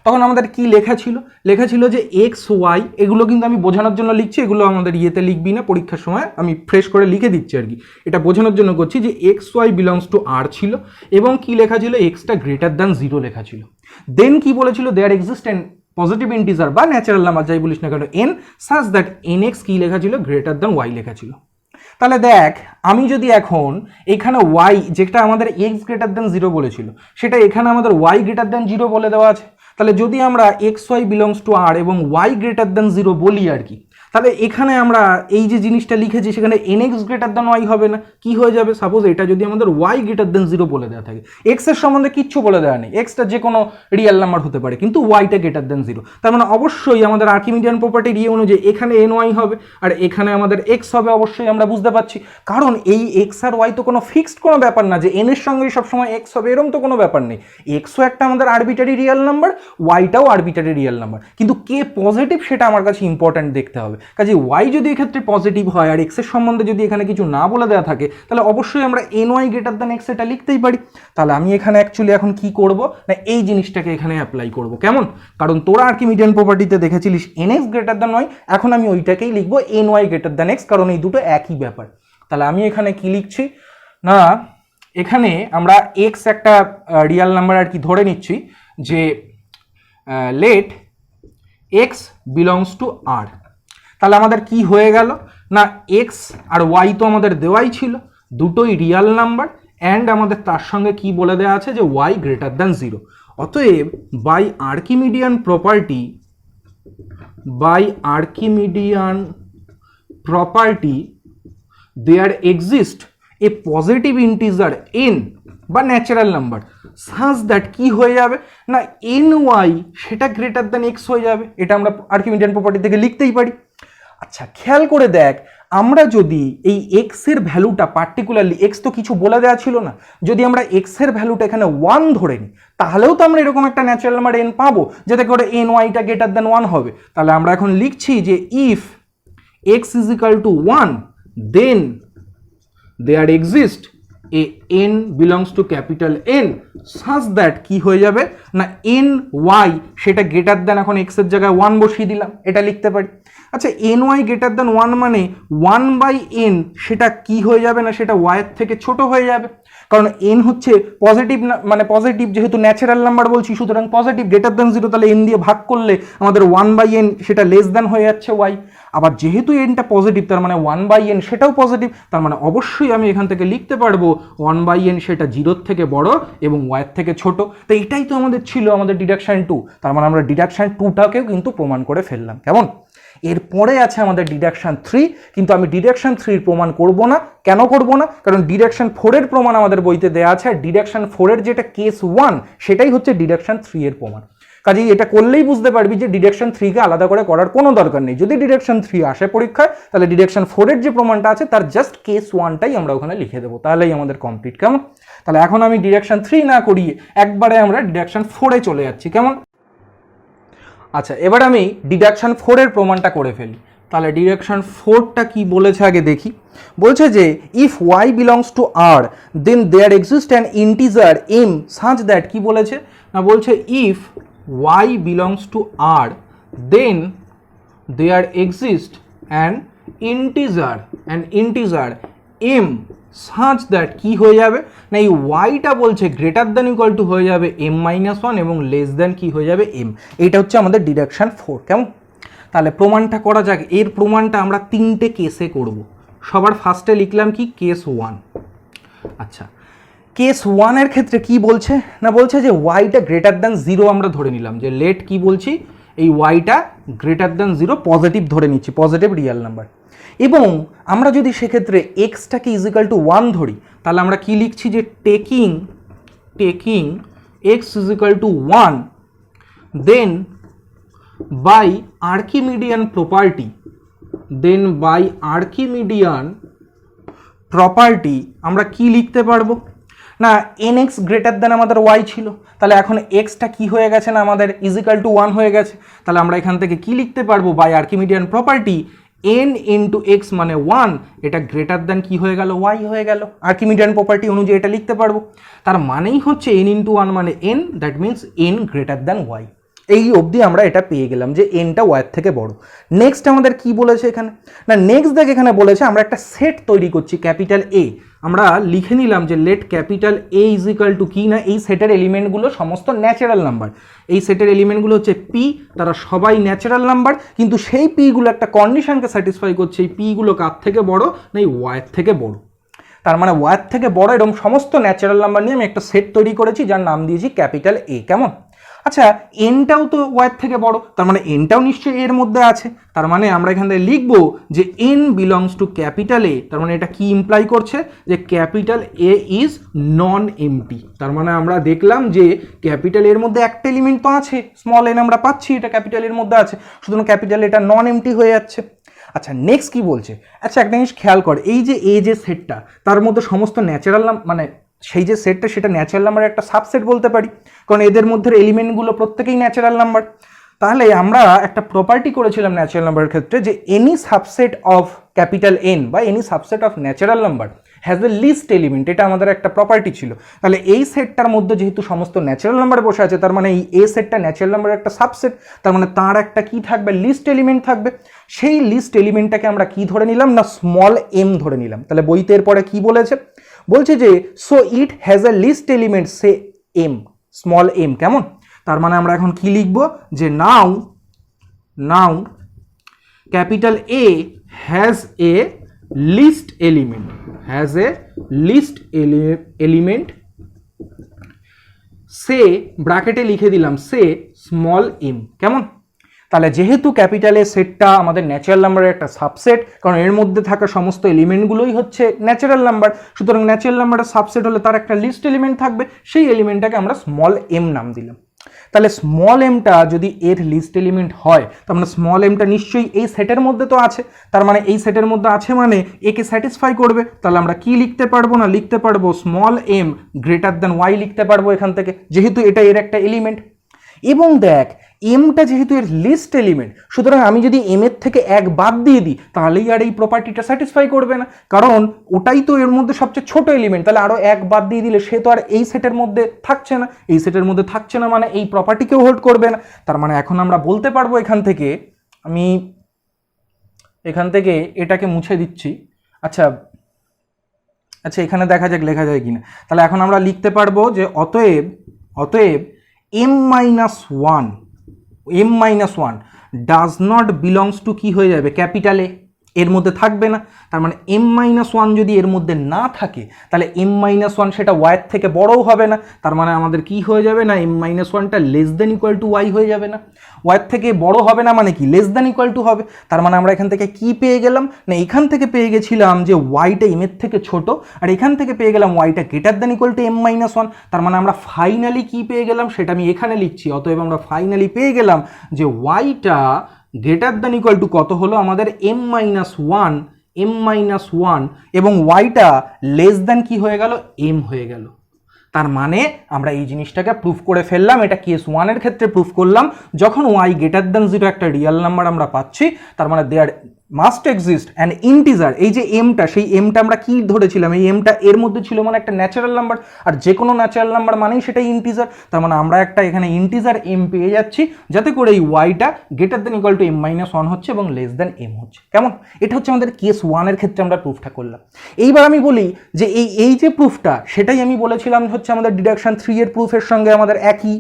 তখন আমাদের কি লেখা ছিল? লেখা ছিল যে এক্স ওয়াই, এগুলো কিন্তু আমি বোঝানোর জন্য লিখছি, এগুলো আমাদের ইয়েতে লিখবি না, পরীক্ষার সময় আমি ফ্রেশ করে লিখে দিচ্ছি আর কি। এটা বোঝানোর জন্য করছি যে এক্স ওয়াই বিলংস টু আর ছিল, এবং কি লেখা ছিল? এক্সটা গ্রেটার দ্যান 0 লেখা ছিল। দেন কি বলেছিল? There exist an positive integer বা ন্যাচারাল নাম্বার যাই বলিস না কেন n, such that n x কি লেখা ছিল? গ্রেটার দ্যান ওয়াই লেখা ছিল। তাহলে দেখ, আমি যদি এখন এখানে ওয়াই, যেটা আমাদের এক্স গ্রেটার দ্যান 0 বলেছিল, সেটা এখানে আমাদের ওয়াই গ্রেটার দ্যান 0 বলে দেওয়া আছে। তাহলে যদি আমরা এক্স ওয়াই বিলংস টু আর এবং ওয়াই গ্রেটার দ্যান 0 বলি আর কি, তাহলে এখানে আমরা এই যে জিনিসটা লিখেছি সেখানে n x greater than y হবে না? কি হয়ে যাবে? সাপোজ এটা যদি আমাদের ওয়াই গ্রেটার দ্যান 0 বলে দেওয়া থাকে, এক্স এর সম্বন্ধে কিচ্ছু বলে দেওয়া নেই, এক্সটা যে কোনো রিয়েল নাম্বার হতে পারে কিন্তু ওয়াইটা গ্রেটার দ্যান 0, তার মানে অবশ্যই আমাদের আর্কিমিডিয়ান প্রপার্টির ইয়ে অনুযায়ী এখানে এন ওয়াই হবে আর এখানে আমাদের এক্স হবে, অবশ্যই আমরা বুঝতে পারছি। কারণ এই এক্স আর ওয়াই তো কোনো ফিক্সড কোনো ব্যাপার না যে এন এর সঙ্গেই সবসময় এক্স হবে, এরকম তো কোনো ব্যাপার নেই। এক্সও একটা আমাদের আরবিটারি রিয়েল নাম্বার, ওয়াইটাও আরবিটারি রিয়েল নাম্বার, কিন্তু কে পজিটিভ সেটা আমার কাছে ইম্পর্ট্যান্ট দেখতে হবে। কাজে ওয়াই যদি এক্ষেত্রে পজিটিভ হয় আর এক্সের সম্বন্ধে যদি এখানে কিছু না বলে দেওয়া থাকে, তাহলে অবশ্যই আমরা n y greater than x এটা লিখতেই পারি। তাহলে আমি এখানে অ্যাকচুয়ালি এখন কি করব না, এই জিনিসটাকে এখানে অ্যাপ্লাই করব, কেমন? কারণ তোরা আর্কিমিডিয়ান প্রপার্টিতে দেখেছিলিস n x greater than y, এখন আমি ওইটাকেই লিখবো n y greater than x, কারণ এই দুটো একই ব্যাপার। তাহলে আমি এখানে কি লিখছি না, এখানে আমরা এক্স একটা রিয়াল নাম্বার আর কি ধরে নিচ্ছি যে লেট এক্স বিলংস টু আর। তাহলে আমাদের কি হয়ে গেল না, এক্স আর ওয়াই তো আমাদের দেওয়াই ছিল, দুটোই রিয়াল নাম্বার, অ্যান্ড আমাদের তার সঙ্গে কি বলে দেওয়া আছে যে ওয়াই গ্রেটার দ্যান 0। অতএব by Archimedean property there exist a positive integer n বা ন্যাচারাল নাম্বার সাজ দ্যাট কি হয়ে যাবে না এন ওয়াই সেটা গ্রেটার দ্যান এক্স হয়ে যাবে। এটা আমরা আর্কিমিডিয়ান প্রপার্টি থেকে লিখতেই পারি। আচ্ছা খেয়াল করে দেখ, আমরা যদি এই এক্স এর ভ্যালুটা পার্টিকুলারলি, এক্স তো কিছু বলে দেওয়া ছিল না, যদি আমরা এক্স এর ভ্যালুটা এখানে 1 ধরে নিই, তাহলেও তো আমরা এরকম একটা ন্যাচারাল নাম্বার এন পাবো যাতে করে এন ওয়াইটা গ্রেটার দ্যান 1 হবে। তাহলে আমরা এখন লিখছি যে if x is equal to 1 then there exist a n belongs to capital N such that কি হয়ে যাবে না এন ওয়াই সেটা গ্রেটার দ্যান, এখন এক্স এর জায়গায় 1 বসিয়ে দিলাম, এটা লিখতে পারি। আচ্ছা এন ওয়াই গ্রেটার দ্যান 1 মানে 1/n সেটা কি হয়ে যাবে না, সেটা ওয়াই এর থেকে ছোট হয়ে যাবে, কারণ এন হচ্ছে পজিটিভ, মানে পজিটিভ যেহেতু ন্যাচারাল নাম্বার বলছি, সুতরাং পজিটিভ গ্রেটার দ্যান 0, তাহলে এন দিয়ে ভাগ করলে আমাদের 1/n সেটা লেস দ্যান হয়ে যাচ্ছে ওয়াই। আবার যেহেতু এনটা পজিটিভ তার মানে 1/n সেটাও পজিটিভ, তার মানে অবশ্যই আমি এখান থেকে লিখতে পারবো 1/n সেটা 0 থেকে বড় এবং ওয়াই এর থেকে ছোট। তো এটাই তো আমাদের ছিল আমাদের ডিডাকশন 2, তার মানে আমরা ডিডাকশন 2টাকেও কিন্তু প্রমাণ করে ফেললাম, কেমন? এরপরে আছে আমাদের ডিডাকশন 3, কিন্তু আমি ডিডাকশন 3 প্রমাণ করব না। কেন করব না? কারণ ডিডাকশন 4 এর প্রমাণ আমাদের বইতে দেওয়া আছে, আর ডিডাকশন 4 এর যেটা কেস 1 সেটাই হচ্ছে ডিডাকশন 3 এর প্রমাণ। কাজেই এটা করলেই বুঝতে পারবি যে ডিডাকশন 3 কে আলাদা করে করার কোনো দরকার নেই। যদি ডিডাকশন 3 আসে পরীক্ষায়, তাহলে ডিডাকশন 4 এর যে প্রমাণটা আছে তার জাস্ট কেস 1টাই আমরা ওখানে লিখে দেবো, তাহলেই আমাদের কমপ্লিট। কেমন? তাহলে এখন আমি ডিডাকশন 3 না করিয়ে একবারে আমরা ডিডাকশন 4 এ চলে যাচ্ছি। কেমন? আচ্ছা, এবার আমি ডিডাকশন 4 এর প্রমাণটা করে ফেলি। তাহলে ডিডাকশন 4টা কি বলেছে আগে দেখি। বলছে যে if y belongs to r then there exist an integer m such that, কি বলেছে না, বলছে if y belongs to r then there exist an integer m such that, কি হয়ে যাবে না, এই ওয়াইটা বলছে গ্রেটার দ্যান ইকুয়াল টু হয়ে যাবে m-1 এবং লেস দ্যান কি হয়ে যাবে m। এইটা হচ্ছে আমাদের ডিডাকশন 4। কেমন? তাহলে প্রমাণটা করা যাক। এর প্রমাণটা আমরা 3টে কেসে করব। সবার ফার্স্টে লিখলাম কি কেস 1। আচ্ছা, কেস 1 এর ক্ষেত্রে কি বলছে না, বলছে যে ওয়াইটা গ্রেটার দ্যান 0 আমরা ধরে নিলাম, যে লেট কি বলছি, এই ওয়াইটা গ্রেটার দ্যান 0 পজিটিভ ধরে নিচ্ছি, পজিটিভ রিয়েল নাম্বার। এবং আমরা যদি সেক্ষেত্রে এক্সটাকে ইজিক্যাল টু 1 ধরি, তাহলে আমরা কি লিখছি, যে taking x is equal to 1 then by Archimedean property আমরা কি লিখতে পারবো না, nx গ্রেটার দ্যান আমাদের y ছিল, তাহলে এখন এক্সটা কি হয়ে গেছে না আমাদের ইজিক্যাল টু 1 হয়ে গেছে। তাহলে আমরা এখান থেকে কি লিখতে পারবো, by Archimedean property n into x মানে 1, এটা গ্রেটার দ্যান কি হয়ে গেল, y হয়ে গেল। আর্কিমিডিয়ান প্রপার্টি অনুযায়ী এটা লিখতে পারবো। তার মানেই হচ্ছে n ইন্টু 1 মানে n, that means n greater than y। এই অবধি আমরা এটা পেয়ে গেলাম যে এনটা ওয়ার থেকে বড়। নেক্সট আমাদের কি বলেছে এখানে না, নেক্সট দেখ এখানে বলেছে আমরা একটা সেট তৈরি করছি ক্যাপিটাল এ। আমরা লিখে নিলাম যে let capital A is equal to কি না, এই সেটের এলিমেন্টগুলো সমস্ত ন্যাচারাল নাম্বার। এই সেটের এলিমেন্টগুলো হচ্ছে পি, তারা সবাই ন্যাচারাল নাম্বার, কিন্তু সেই পিগুলো একটা কন্ডিশনকে স্যাটিসফাই করছে, এই পিগুলো কার থেকে বড় না, এই ওয়ার থেকে বড়। তার মানে ওয়ার থেকে বড় এরকম সমস্ত ন্যাচারাল নাম্বার নিয়ে আমি একটা সেট তৈরি করেছি যার নাম দিয়েছি ক্যাপিটাল এ। কেমন? আচ্ছা, এনটাও তো ওয়ার থেকে বড়, তার মানে এনটাও নিশ্চয়ই এর মধ্যে আছে। তার মানে আমরা এখান থেকে লিখবো যে N belongs to capital A. তার মানে এটা কি ইমপ্লাই করছে, যে capital A is non MT. তার মানে আমরা দেখলাম যে ক্যাপিটাল এর মধ্যে একটা এলিমেন্ট তো আছে, স্মল এন আমরা পাচ্ছি, এটা ক্যাপিটাল এর মধ্যে আছে, সুতরাং ক্যাপিটাল এটা নন এমটি হয়ে যাচ্ছে। আচ্ছা, নেক্সট কি বলছে, আচ্ছা একটা জিনিস খেয়াল কর, এই যে এ যে সেটটা তার মধ্যে সমস্ত ন্যাচারাল মানে সেই যে সেটটা সেটা ন্যাচারাল নাম্বারের একটা সাবসেট বলতে পারি, কারণ এদের মধ্যে এলিমেন্টগুলো প্রত্যেকেই ন্যাচারাল নাম্বার। তাহলে আমরা একটা প্রপার্টি করেছিলাম ন্যাচারাল নাম্বারের ক্ষেত্রে, যে any subset of capital N বা any subset of natural number has a least element, এটা আমাদের একটা প্রপার্টি ছিল। তাহলে এই সেটটার মধ্যে যেহেতু সমস্ত ন্যাচারাল নাম্বার বসে আছে, তার মানে এই এ সেটটা ন্যাচারাল নাম্বারের একটা সাবসেট, তার মানে তার একটা কি থাকবে, লিস্ট এলিমেন্ট থাকবে। সেই লিস্ট এলিমেন্টটাকে আমরা কি ধরে নিলাম না, স্মল এম ধরে নিলাম। তাহলে বইতে এরপরে কি বলেছে, বলছে যে so it has a least element say m, small m. কেমন? তার মানে আমরা এখন কি লিখব, যে now capital A has a least element say, ব্র্যাকেটে লিখে দিলাম সে স্মল এম। কেমন? তাহলে যেহেতু ক্যাপিটাল এ সেটটা আমাদের ন্যাচারাল নাম্বারের একটা সাবসেট, কারণ এর মধ্যে থাকা সমস্ত এলিমেন্টগুলোই হচ্ছে ন্যাচারাল নাম্বার, সুতরাং ন্যাচারাল নাম্বারের সাবসেট হলে তার একটা লিস্ট এলিমেন্ট থাকবে, সেই এলিমেন্টটাকে আমরা স্মল এম নাম দিলাম। তাহলে স্মল এমটা যদি এর লিস্ট এলিমেন্ট হয়, তার মানে স্মল এমটা নিশ্চয়ই এই সেটের মধ্যে তো আছে, তার মানে এই সেটের মধ্যে আছে মানে একে স্যাটিসফাই করবে। তাহলে আমরা কি লিখতে পারবো না, লিখতে পারবো small m greater than y লিখতে পারবো এখান থেকে, যেহেতু এটা এর একটা এলিমেন্ট। এবং দেখ এমটা যেহেতু এর লিস্ট এলিমেন্ট, সুতরাং আমি যদি এম এর থেকে এক বাদ দিয়ে দিই তাহলেই আর এই প্রপার্টিটা স্যাটিসফাই করবে না, কারণ ওটাই তো এর মধ্যে সবচেয়ে ছোট এলিমেন্ট। তাহলে আরও এক বাদ দিয়ে দিলে সে তো আর এই সেটের মধ্যে থাকছে না, এই সেটের মধ্যে থাকছে না মানে এই প্রপার্টিকেও হোল্ড করবে না। তার মানে এখন আমরা বলতে পারবো এখান থেকে, আমি এখান থেকে এটাকে মুছে দিচ্ছি। আচ্ছা এখানে দেখা যাক লেখা যায় কিনা। তাহলে এখন আমরা লিখতে পারবো যে অতএব m-1 does not belongs to কি হয়ে যাবে, ক্যাপিটাল এ। এর মধ্যে থাকবে না। তার মানে m-1 যদি এর মধ্যে না থাকে তাহলে m-1 সেটা y-এর থেকে বড়ও হবে না। তার মানে আমাদের কি হয়ে যাবে না, m-1টা less than equal to y হয়ে যাবে না। y-এর থেকে বড় হবে না মানে কি, লেস দেন ইকুয়াল টু হবে। তার মানে আমরা এখান থেকে কি পেয়ে গেলাম না, এখান থেকে পেয়ে গেছিলাম যে y-টা m-এর থেকে ছোট, আর এখান থেকে পেয়ে গেলাম y-টা greater than equal to m-1। তার মানে আমরা ফাইনালি কি পেয়ে গেলাম সেটা আমি এখানে লিখছি। অতএব আমরা ফাইনালি পেয়ে গেলাম যে y-টা গ্রেটার দেন ইকুয়াল টু কত হলো আমাদের m-1 এবং y-টা লেস দেন কি হয়ে গেল, m হয়ে গেল। তার মানে আমরা এই জিনিসটাকে প্রুফ করে ফেললাম। এটা কেস 1-এর ক্ষেত্রে প্রুফ করলাম, যখন y গ্রেটার দেন 0 একটা রিয়েল নাম্বার আমরা পাচ্ছি, তার মানে there must exist an integer. এই যে এমটা, সেই এমটা আমরা কি ধরেছিলাম, এই এমটা এর মধ্যে ছিল মানে একটা ন্যাচারাল নাম্বার, আর যে কোনো ন্যাচারাল নাম্বার মানেই সেটা ইন্টিজার। তার মানে আমরা একটা এখানে ইন্টিজার এম পেয়ে যাচ্ছি, যাতে করে এই ওয়াইটা greater than equal to m-1 হচ্ছে এবং লেস দেন m হচ্ছে। কেমন? এটা হচ্ছে আমাদের কেস 1-এর ক্ষেত্রে আমরা প্রুফটা করলাম। এইবার আমি বলি যে এই যে প্রুফটা, সেটাই আমি বলেছিলাম হচ্ছে আমাদের ডিডাকশন 3-এর প্রুফের সঙ্গে আমাদের একই,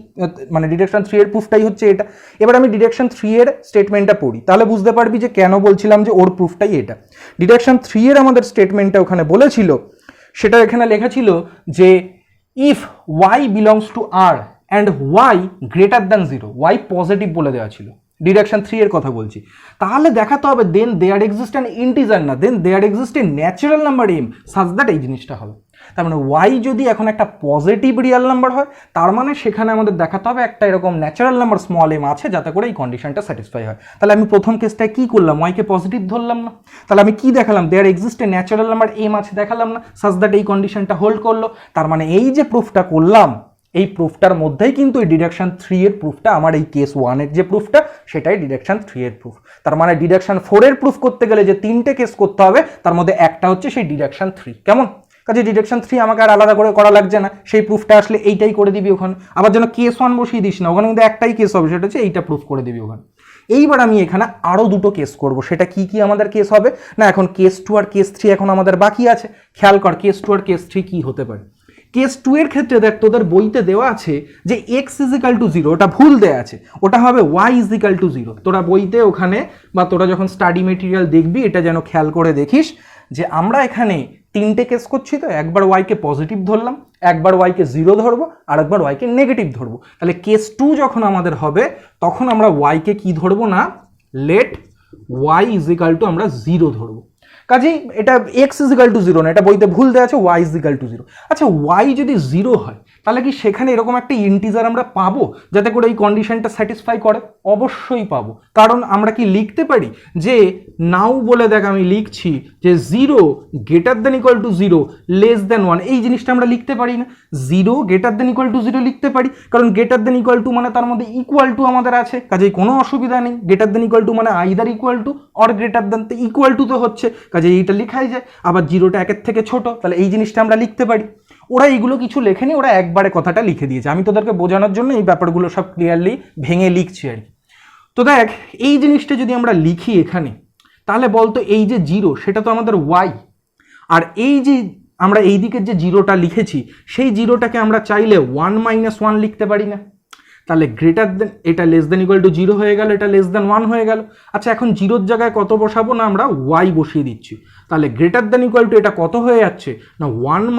মানে ডিডাকশন 3-এর প্রুফটাই হচ্ছে এটা। এবার আমি ডিডাকশন 3-এর স্টেটমেন্টটা পড়ি, তাহলে বুঝতে পারবি যে কেন বলছিলাম যে ওর প্রুফটাই এটা। ডিডাকশন 3-এর আমাদের স্টেটমেন্টটা ওখানে বলেছিল, সেটা এখানে লেখা ছিল যে if y belongs to r and y greater than 0, y positive বলে দেওয়া ছিল। ডিডাকশন 3-এর কথা বলছি। তাহলে দেখাতে হবে then there exist an integer, না then there exist a natural number m such that এই জিনিসটা হবে। তার মানে y যদি এখন একটা পজিটিভ রিয়েল নাম্বার হয়, তার মানে সেখানে আমাদের দেখাতে হবে একটা এরকম ন্যাচারাল নাম্বার স্মল m আছে, যাতে করে এই কন্ডিশনটা স্যাটিসফাই হয়। তাহলে আমি প্রথম কেসটায় কি করলাম, y কে পজিটিভ ধরলাম না, তাহলে আমি কি দেখালাম, there exist a natural number m আছে দেখালাম না, সাচ দ্যাট এই কন্ডিশনটা হোল্ড করলো। তার মানে এই যে প্রুফটা করলাম, এই প্রুফটার মধ্যেই কিন্তু এই ডিডাকশন 3-এর প্রুফটা, আমার এই কেস 1-এর যে প্রুফটা সেটাই ডিডাকশন 3-এর প্রুফ। তার মানে ডিডাকশন 4-এর প্রুফ করতে গেলে যে 3টে কেস করতে হবে, তার মধ্যে একটা হচ্ছে সেই ডিডাকশন 3। কেমন? কাজে ডিডাকশন 3 আমাকে আর আলাদা করে করা লাগছে না, সেই প্রুফটা আসলে এইটাই করে দিবি ওখানে। আবার যেন কেস 1 বসিয়ে দিস না, ওখানে কিন্তু একটাই কেস হবে, সেটা হচ্ছে এইটা প্রুফ করে দিবি ওখানে। এইবার আমি এখানে আরও দুটো কেস করব, সেটা কি কি আমাদের কেস হবে না, এখন কেস 2 আর কেস 3 এখন আমাদের বাকি আছে। খেয়াল কর কেস 2 আর কেস 3 কি হতে পারে। কেস 2 এর ক্ষেত্রে দেখ, তোদের বইতে দেওয়া আছে যে x ইজিক্যাল টু 0, ওটা ভুল দেওয়া আছে, ওটা হবে y ইজিক্যাল টু 0। তোরা বইতে ওখানে বা তোরা যখন স্টাডি মেটেরিয়াল দেখবি, এটা যেন খেয়াল করে দেখিস যে আমরা এখানে 3টে কেস করছি। তো একবার y কে পজিটিভ ধরলাম, একবার y কে 0 ধরবো, আর একবার y কে নেগেটিভ ধরবো। তাহলে কেস 2 যখন আমাদের হবে, তখন আমরা y কে কি ধরবো না, লেট y ইজিক্যাল টু আমরা 0 ধরবো। কাজেই এটা x ইজিক্যাল টু 0 না, এটা বইতে ভুল দেওয়া আছে, y ইজিক্যাল টু 0। আচ্ছা, y যদি 0 হয় তাহলে কি সেখানে এরকম একটা ইন্টিজার আমরা পাবো যাতে করে এই কন্ডিশনটা স্যাটিসফাই করে? অবশ্যই পাবো। কারণ আমরা কি লিখতে পারি যে নাও বলে দেখ, আমি লিখছি যে 0 greater than equal to 0 less than 1, এই জিনিসটা আমরা লিখতে পারি না। 0 গ্রেটার দেন ইকুয়াল টু 0 লিখতে পারি, কারণ গ্রেটার দেন ইকুয়াল টু মানে তার মধ্যে ইকুয়াল টু আমাদের আছে, কাজেই কোনো অসুবিধা নেই। গ্রেটার দেন ইকুয়াল টু মানে either equal to or greater than, তো ইকুয়াল টু তো হচ্ছে, কাজে এইটা লেখাই যায়। আবার 0টা 1-এর থেকে ছোট, তাহলে এই জিনিসটা আমরা লিখতে পারি। ওরা এইগুলো কিছু লেখেনি, ওরা একবারে কথাটা লিখে দিয়েছে। আমি তোদেরকে বোঝানোর জন্য এই ব্যাপারগুলো সব ক্লিয়ারলি ভেঙে লিখছি আর কি। তো দেখ, এই জিনিসটা যদি আমরা লিখি এখানে, তাহলে বলতো এই যে 0 সেটা তো আমাদের y, আর এই যে আমরা এই দিকের যে 0টা লিখেছি, সেই 0টাকে আমরা চাইলে 1 - 1 লিখতে পারি না। তাহলে গ্রেটার দেন, এটা লেস দেন ইকুয়াল টু 0 হয়ে গেল, এটা লেস দেন 1 হয়ে গেল। আচ্ছা, এখন 0-র জায়গায় কত বসাবো না, আমরা y বসিয়ে দিচ্ছি। তাহলে গ্রেটার দেন ইকুয়াল টু এটা কত হয়ে যাচ্ছে না 1 -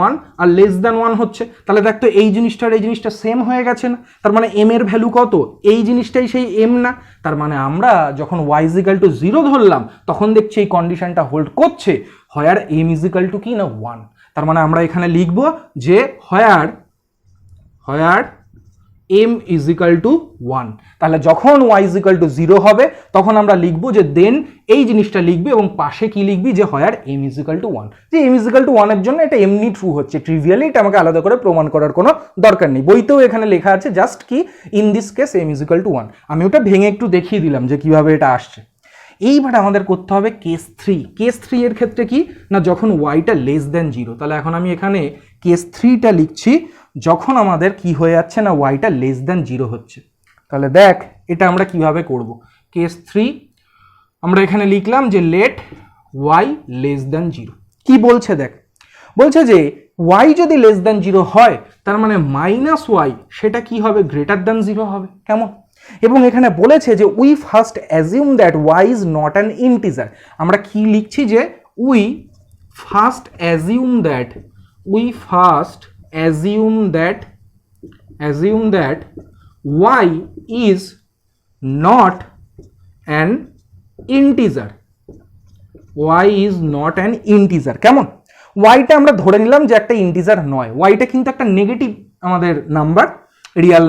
1, আর লেস দেন 1 হচ্ছে। তাহলে দেখ তো এই জিনিসটার এই জিনিসটা সেম হয়ে গেছে না? তার মানে m এর ভ্যালু কত, এই জিনিসটাই সেই m না? তার মানে আমরা যখন y ইজিক্যাল টু 0 ধরলাম, তখন দেখছি এই কন্ডিশনটা হোল্ড করছে, হোয়ার m ইজিক্যাল টু কি না 1। তার মানে আমরা এখানে লিখবো যে হোয়ার m ইজিক্যাল টু 1। তাহলে যখন y ইজিক্যাল টু 0 হবে, তখন আমরা লিখবো যে দেন এই জিনিসটা লিখবি এবং পাশে কি লিখবি যে হোয়ার m ইজিক্যাল টু 1। যে m ইজিক্যাল টু 1 এর জন্য এটা এমনি ট্রু হচ্ছে, ট্রিভিয়ালি এটা আমাকে আলাদা করে প্রমাণ করার কোনো দরকার নেই। বইতেও এখানে লেখা আছে জাস্ট কি in this case m is equal to 1। আমি ওটা ভেঙে একটু দেখিয়ে দিলাম যে কিভাবে এটা আসছে। এইবার আমাদের করতে হবে কেস 3। কেস 3 এর ক্ষেত্রে কি না, যখন y-টা লেস দেন 0। তাহলে এখন আমি এখানে কেস 3টা লিখছি যখন আমাদের কি হয়ে যাচ্ছে না, y-টা লেস দেন 0 হচ্ছে। তাহলে দেখ এটা আমরা কিভাবে করব। কেস 3 আমরা এখানে লিখলাম যে লেট y লেস দেন 0। কি বলছে দেখ, বলছে যে y যদি লেস দেন 0 হয়, তার মানে -y সেটা কি হবে, গ্রেটার দেন 0 হবে। কেমন? এবং এখানে বলেছে যে we first assume that y is not an integer. আমরা কি লিখছি যে we first assume that y is not an integer. Y is not an integer. কেমন? ওয়াইটা আমরা ধরে নিলাম যে একটা ইন্টিজার নয়, ওয়াইটা কিন্তু একটা নেগেটিভ আমাদের নাম্বার, রিয়াল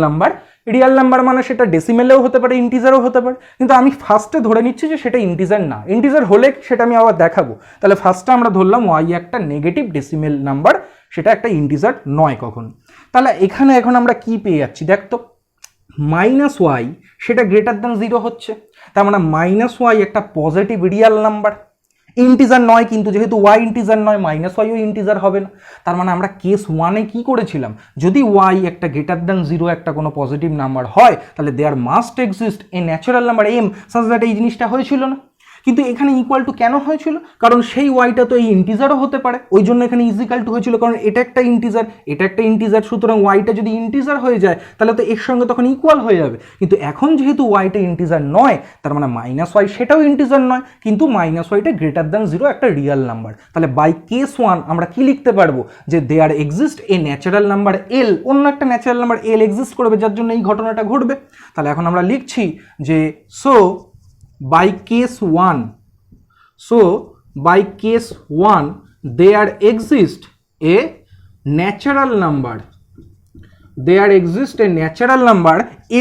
নাম্বার মানে সেটা ডেসিমেলেও হতে পারে, ইন্টিজারও হতে পারে, কিন্তু আমি ফার্স্টে ধরে নিচ্ছি যে সেটা ইন্টিজার না। ইন্টিজার হলে সেটা আমি আবার দেখাবো। তাহলে ফার্স্টে আমরা ধরলাম ওয়াই একটা নেগেটিভ ডেসিমেল নাম্বার, সেটা একটা ইন্টিজার নয় কখন। তাহলে এখানে এখন আমরা কি পেয়ে যাচ্ছি দেখ তো, মাইনাস ওয়াই সেটা গ্রেটার দ্যান 0 হচ্ছে, তার মানে মাইনাস ওয়াই একটা পজিটিভ রিয়াল নাম্বার, ইন্টিজার নয়, কিন্তু যেহেতু ওয়াই ইন্টিজার নয় মাইনাস ওয়াইও ইন্টিজার হবে না। তার মানে আমরা কেস 1-এ কি করেছিলাম, যদি ওয়াই একটা গ্রেটার দ্যান 0 একটা কোনো পজিটিভ নাম্বার হয় তাহলে there must exist a natural number m such that এই জিনিসটা হয়েছিল না। কিন্তু এখানে ইকুয়াল টু কেন হয়েছিল, কারণ সেই ওয়াইটা তো এই ইন্টিজারও হতে পারে, ওই জন্য এখানে ইজিক্যাল টু হয়েছিল, কারণ এটা একটা ইন্টিজার, সুতরাং ওয়াইটা যদি ইন্টিজার হয়ে যায় তাহলে তো এর সঙ্গে তখন ইকুয়াল হয়ে যাবে। কিন্তু এখন যেহেতু ওয়াইটা ইন্টিজার নয়, তার মানে মাইনাস ওয়াই সেটাও ইন্টিজার নয়, কিন্তু মাইনাস ওয়াইটা গ্রেটার দ্যান 0 একটা রিয়াল নাম্বার। তাহলে বাই কেস 1 আমরা কি লিখতে পারবো, যে there exist a natural number l, অন্য একটা ন্যাচারাল নাম্বার এল এক্সিস্ট করবে যার জন্য এই ঘটনাটা ঘটবে। তাহলে এখন আমরা লিখছি যে by case 1 there exists a natural number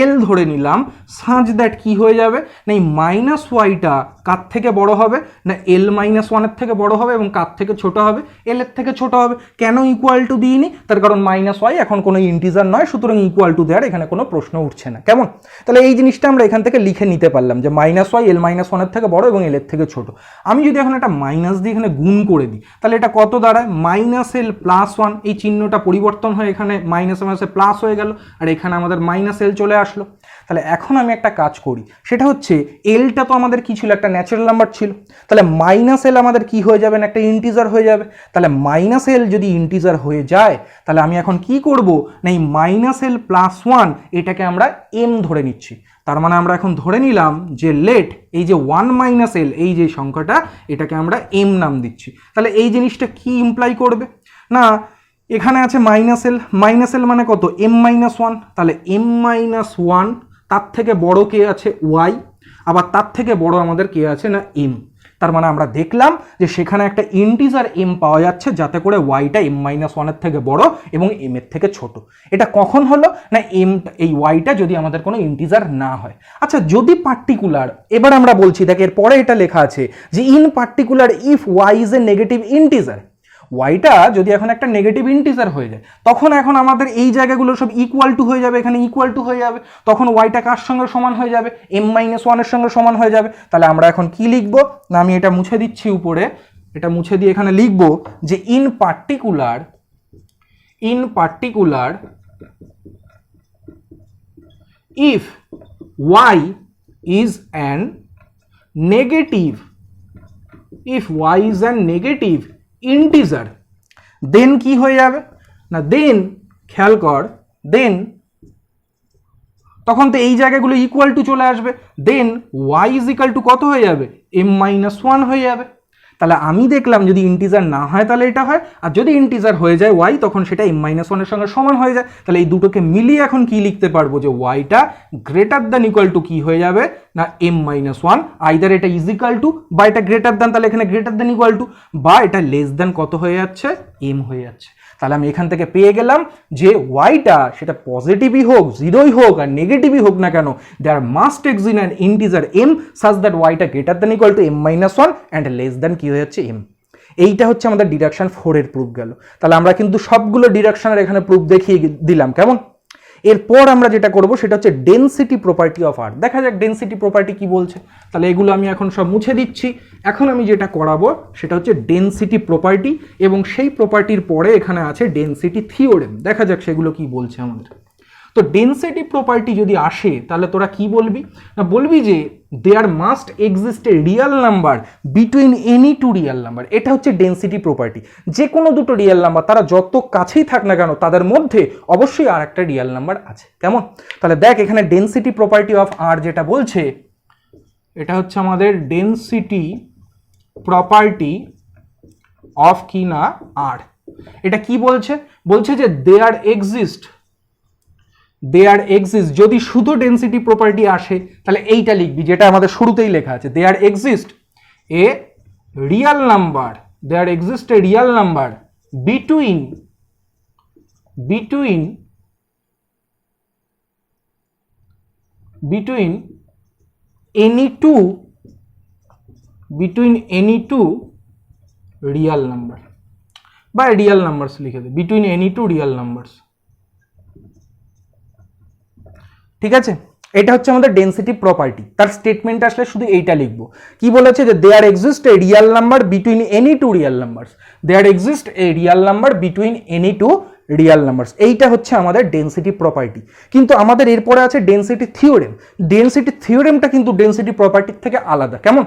এল ধরে নিলাম, সাজ দ্যাট কি হয়ে যাবে না এই মাইনাস ওয়াইটা কার থেকে বড় হবে না এল মাইনাস 1-এর থেকে বড় হবে, এবং কার থেকে ছোট হবে, এল এর থেকে ছোট হবে। কেন ইকুয়াল টু দিইনি, তার কারণ মাইনাস ওয়াই এখন কোনো ইন্টিজার নয়, সুতরাং ইকুয়াল টু দেওয়ার এখানে কোনো প্রশ্ন উঠছে না। কেমন? তাহলে এই জিনিসটা আমরা এখান থেকে লিখে নিতে পারলাম যে মাইনাস ওয়াই এল মাইনাস 1-এর থেকে বড় এবং এল এর থেকে ছোট। আমি যদি এখন একটা মাইনাস দিয়ে এখানে গুণ করে দিই তাহলে এটা কত দাঁড়ায়, মাইনাস এল প্লাস 1, এই চিহ্নটা পরিবর্তন হয়ে এখানে মাইনাসে মাইনাসে প্লাস হয়ে গেল, আর এখানে আমাদের মাইনাস এল চলে আসলো। তাহলে এখন আমি একটা কাজ করি, সেটা হচ্ছে এলটা তো আমাদের কি ছিল, একটা ন্যাচারাল নাম্বার ছিল, তাহলে মাইনাস এল আমাদের কি হয়ে যাবে না একটা ইন্টিজার হয়ে যাবে। তাহলে মাইনাস এল যদি ইন্টিজার হয়ে যায় তাহলে আমি এখন কি করব না এই মাইনাস এল প্লাস 1 এটাকে আমরা এম ধরে নিচ্ছি। তার মানে আমরা এখন ধরে নিলাম যে লেট এই যে 1 মাইনাস এল এই যে সংখ্যাটা এটাকে আমরা এম নাম দিচ্ছি। তাহলে এই জিনিসটা কি ইমপ্লাই করবে না, এখানে আছে মাইনাস এল মানে কত এম মাইনাস 1, তাহলে এম মাইনাস 1 তার থেকে বড় কে আছে ওয়াই, আবার তার থেকে বড় আমাদের কে আছে না এম। তার মানে আমরা দেখলাম যে সেখানে একটা ইন্টিজার এম পাওয়া যাচ্ছে যাতে করে ওয়াইটা এম মাইনাস 1-এর থেকে বড় এবং এম এর থেকে ছোট। এটা কখন হলো না এম এই ওয়াইটা যদি আমাদের কোনো ইন্টিজার না হয়। আচ্ছা যদি পার্টিকুলার, এবার আমরা বলছি দেখ এর পরে এটা লেখা আছে যে in particular if y is a negative integer, ওয়াইটা যদি এখন একটা নেগেটিভ ইন্টিজার হয়ে যায় তখন এখন আমাদের এই জায়গাগুলো সব ইকুয়াল টু হয়ে যাবে, এখানে ইকুয়াল টু হয়ে যাবে, তখন ওয়াইটা কার সঙ্গে সমান হয়ে যাবে এম মাইনাস 1-এর সঙ্গে সমান হয়ে যাবে। তাহলে আমরা এখন কি লিখবো না, আমি এটা মুছে দিচ্ছি উপরে, এটা মুছে দিয়ে এখানে লিখবো যে in particular if y is an negative integer then কি হয়ে যাবে না, দেন খেয়াল কর, দেন তখন তো এই জায়গাগুলো ইকুয়াল টু চলে আসবে, দেন ওয়াই ইজ ইকাল টু কত হয়ে যাবে এম মাইনাস 1 হয়ে যাবে। তাহলে আমি দেখলাম যদি ইন্টিজার না হয় তাহলে এটা হয়, আর যদি ইন্টিজার হয়ে যায় ওয়াই তখন সেটা এম মাইনাস 1-এর সঙ্গে সমান হয়ে যায়। তাহলে এই দুটোকে মিলিয়ে এখন কি লিখতে পারবো যে ওয়াইটা গ্রেটার দ্যান ইকুয়াল টু কি হয়ে যাবে না এম মাইনাস 1, আইদার এটা ইজ ইকাল টু বা এটা গ্রেটার দ্যান, তাহলে এখানে গ্রেটার দ্যান ইকুয়াল টু বা এটা লেস দ্যান কত হয়ে যাচ্ছে এম হয়ে যাচ্ছে। তাহলে আমি এখান থেকে পেয়ে গেলাম যে ওয়াইটা সেটা পজিটিভই হোক জিরোই হোক আর নেগেটিভই হোক না কেন there must exist an integer m such that ওয়াইটা greater than equal to m minus 1 and less than কি হয়ে যাচ্ছে এম। এইটা হচ্ছে আমাদের ডিডাকশন 4-এর প্রুফ গেল। তাহলে আমরা কিন্তু সবগুলো ডিডাকশনের এখানে প্রুফ দেখিয়ে দিলাম। কেমন? এরপর আমরা যেটা করব সেটা হচ্ছে ডেনসিটি প্রপার্টি অফ আর্থ। দেখা যাক ডেনসিটি প্রপার্টি কি বলছে। তাহলে এগুলো আমি এখন সব মুছে দিচ্ছি। এখন আমি যেটা করাবো সেটা হচ্ছে ডেনসিটি প্রপার্টি, এবং সেই প্রপার্টির পরে এখানে আছে ডেনসিটি থিওরেম। দেখা যাক সেগুলো কি বলছে আমাদের। তো ডেনসিটি প্রপার্টি যদি আসে তাহলে তোরা কি বলবি না, বলবি যে there must exist a real number between any two real number. এটা হচ্ছে ডেনসিটি প্রপার্টি, যে কোনো দুটো রিয়েল নাম্বার তারা যত কাছেই থাক না কেন তাদের মধ্যে অবশ্যই আর একটা রিয়েল নাম্বার আছে। কেমন? তাহলে দেখ এখানে ডেনসিটি প্রপার্টি অফ আর যেটা বলছে, এটা হচ্ছে আমাদের ডেনসিটি প্রপার্টি অফ কি না আর। এটা কি বলছে? বলছে যে দেয়ার এক্সিস্ট যদি শুধু ডেনসিটি প্রপার্টি আসে তাহলে এইটা লিখবি যেটা আমাদের শুরুতেই লেখা আছে, there exist a real number between any two real number, বা রিয়েল নাম্বারস লিখে দে, between any two real numbers. ঠিক আছে, এটা হচ্ছে আমাদের ডেনসিটি প্রপার্টি। তার স্টেটমেন্ট আসলে শুধু এইটা লিখবো, কি বলেছে যে there exist a real number between any two real numbers, এইটা হচ্ছে আমাদের ডেনসিটি প্রপার্টি। কিন্তু আমাদের এরপরে আছে ডেনসিটি থিওরেমটা কিন্তু ডেনসিটি প্রপার্টির থেকে আলাদা। কেমন?